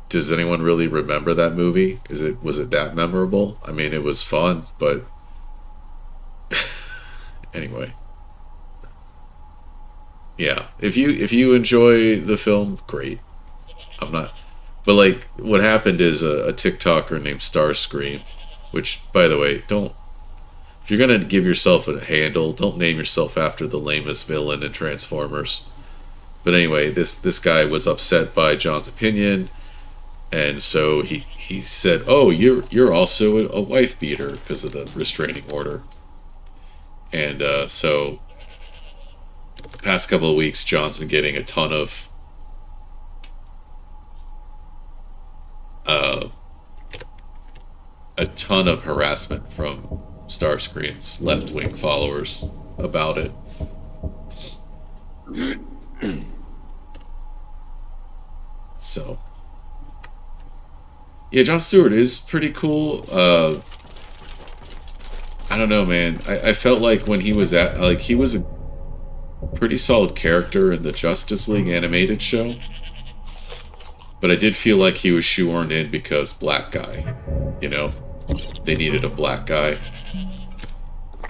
does anyone really remember that movie? Was it that memorable? I mean, it was fun, but anyway. Yeah, if you enjoy the film, great. I'm not. But like, what happened is a TikToker named Starscream, which, by the way, if you're gonna give yourself a handle, don't name yourself after the lamest villain in Transformers. But anyway, this guy was upset by John's opinion, and so he said, "Oh, you're also a wife beater because of the restraining order." And so, the past couple of weeks, John's been getting a ton of harassment from Starscream's left-wing followers about it. So, yeah, Jon Stewart is pretty cool. I don't know, man. I felt like when he was he was a pretty solid character in the Justice League animated show. But I did feel like he was shoehorned in because black guy, They needed a black guy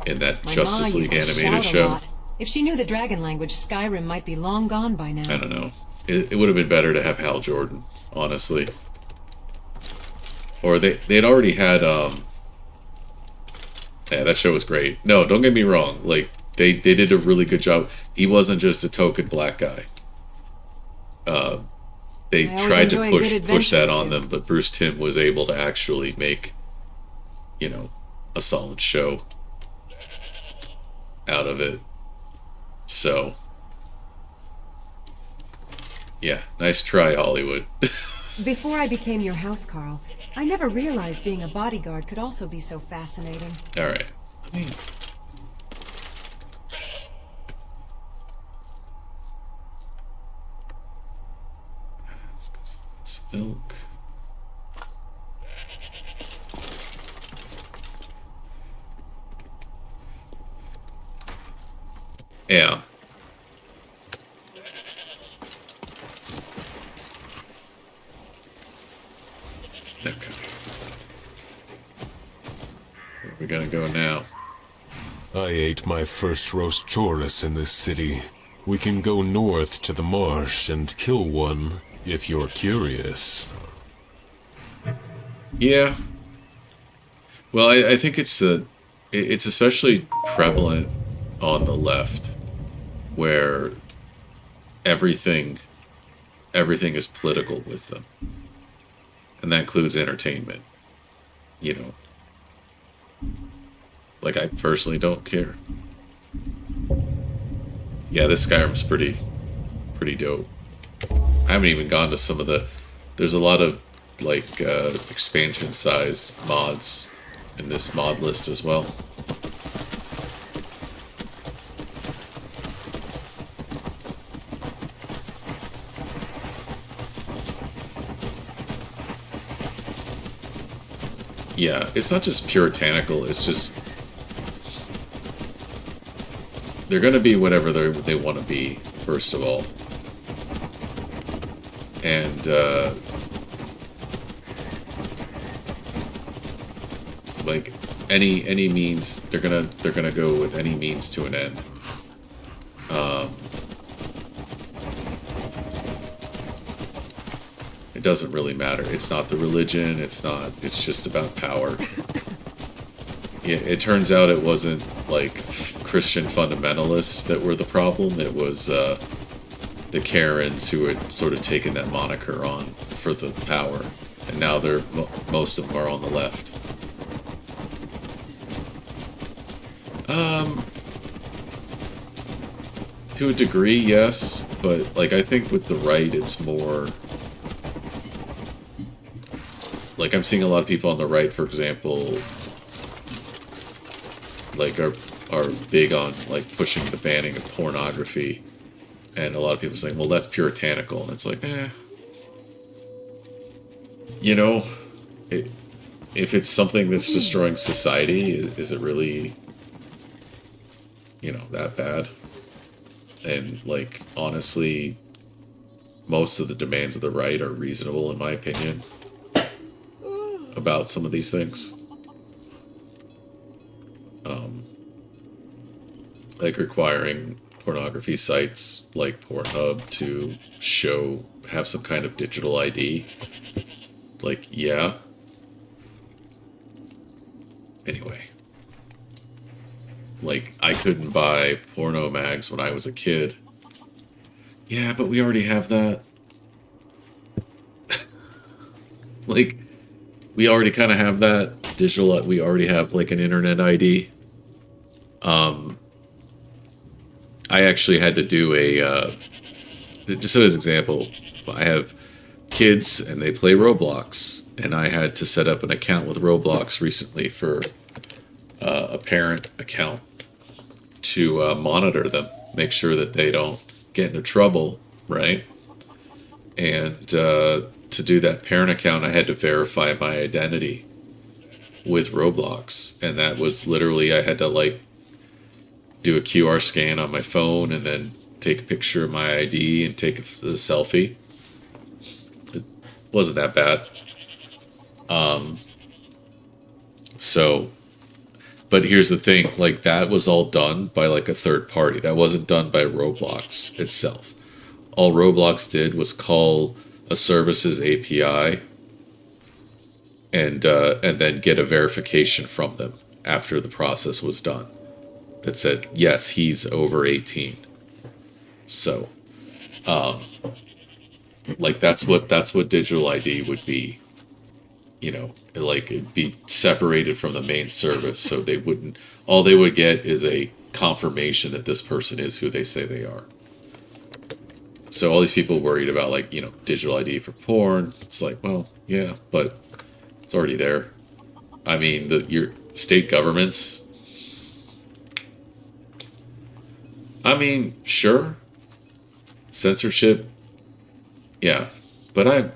in that Justice League animated show. If she knew the dragon language, Skyrim might be long gone by now. I don't know. It would have been better to have Hal Jordan, honestly. Or they'd already had, yeah, that show was great. No, don't get me wrong. Like, they did a really good job. He wasn't just a token black guy. They tried to push that on them, but Bruce Timm was able to actually make, a solid show out of it. So, yeah, nice try, Hollywood. Before I became your housecarl, I never realized being a bodyguard could also be so fascinating. Alright. Let's get some milk. Yeah. Okay. Where are we gonna go now? I ate my first roast chorus in this city. We can go north to the marsh and kill one, if you're curious. Yeah. Well, I think it's especially prevalent on the left, where everything is political with them, and that includes entertainment. You know, like I personally don't care. Yeah, this Skyrim's pretty dope. I haven't even gone to some of the. There's a lot of like expansion size mods in this mod list as well. Yeah, it's not just puritanical, it's just they're gonna be whatever they want to be, first of all. And like any means, they're gonna go with any means to an end. It doesn't really matter. It's not the religion. It's just about power. Yeah, it turns out it wasn't like Christian fundamentalists that were the problem. It was the Karens who had sort of taken that moniker on for the power, and now most of them are on the left. To a degree, yes, but like I think with the right, it's more. Like, I'm seeing a lot of people on the right, for example, like, are big on, like, pushing the banning of pornography. And a lot of people saying, well, that's puritanical. And it's like, You know, if it's something that's destroying society, is it really, that bad? And, like, honestly, most of the demands of the right are reasonable, in my opinion, about some of these things. Like requiring pornography sites like Pornhub to have some kind of digital ID. Like, yeah. Anyway. Like, I couldn't buy porno mags when I was a kid. Yeah, but we already have that. Like, we already kind of have that digital. We already have like an internet ID. I actually had to do just as an example, I have kids and they play Roblox, and I had to set up an account with Roblox recently for a parent account to monitor them, make sure that they don't get into trouble, right? And to do that parent account, I had to verify my identity with Roblox, and that was literally, I had to like do a QR scan on my phone and then take a picture of my ID and take a selfie. It wasn't that bad. But here's the thing, like that was all done by like a third party. That wasn't done by Roblox itself. All Roblox did was call a services API and then get a verification from them after the process was done that said, yes, he's over 18. So, like that's what digital ID would be, like it'd be separated from the main service, so all they would get is a confirmation that this person is who they say they are. So all these people worried about, like, you know, digital ID for porn. It's like, well, yeah, but it's already there. I mean, your state governments. I mean, sure. Censorship. Yeah, but I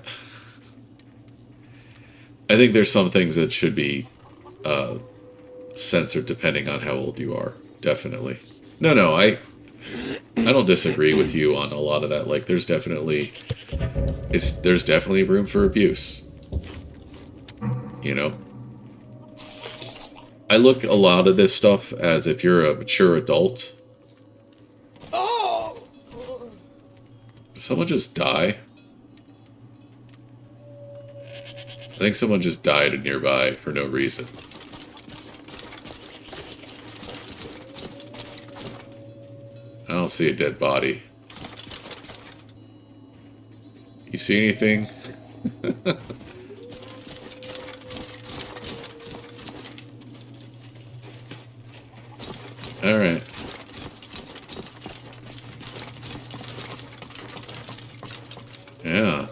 think there's some things that should be censored depending on how old you are. Definitely. No, I don't disagree with you on a lot of that. Like, there's definitely room for abuse. You know, I look a lot of this stuff as if you're a mature adult. Did someone just die? I think someone just died nearby for no reason. I don't see a dead body. You see anything? Alright. Yeah.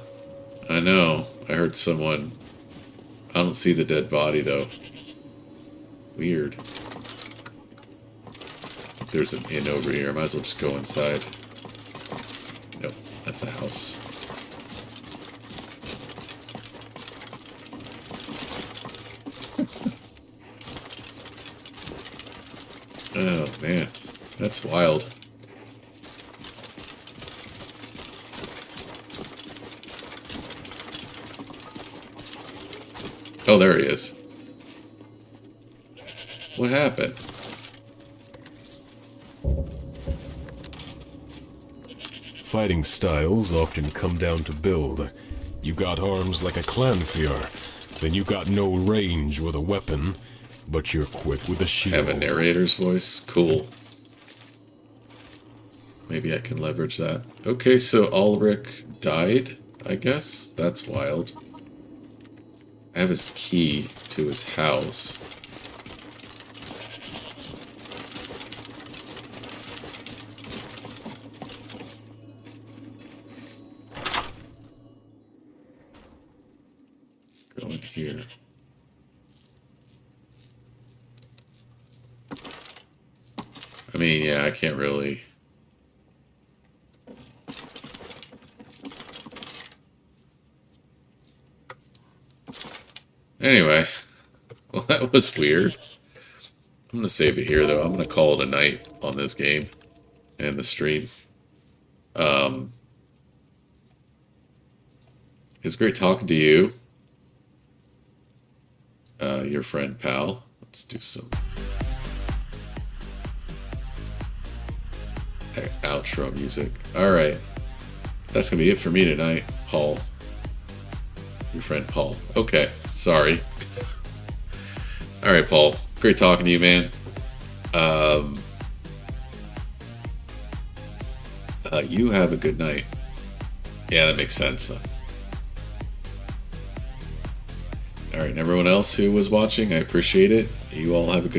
I know. I heard someone... I don't see the dead body, though. Weird. There's an inn over here. I might as well just go inside. Nope, that's a house. Oh, man. That's wild. Oh, there he is. What happened? Fighting styles often come down to build. You got arms like a clanfiar, then you got no range with a weapon, but you're quick with a shield. Have a narrator's voice? Cool. Maybe I can leverage that. Okay, so Ulrich died, I guess? That's wild. I have his key to his house. Go in here. I mean, yeah, I can't really... Anyway, well, that was weird. I'm going to save it here, though. I'm going to call it a night on this game and the stream. It was great talking to you, your friend, pal. Let's do some outro music. All right. That's going to be it for me tonight, Paul. Your friend, Paul. Okay. Sorry. All right, Paul. Great talking to you, man. You have a good night. Yeah, that makes sense. All right, and everyone else who was watching, I appreciate it. You all have a good night.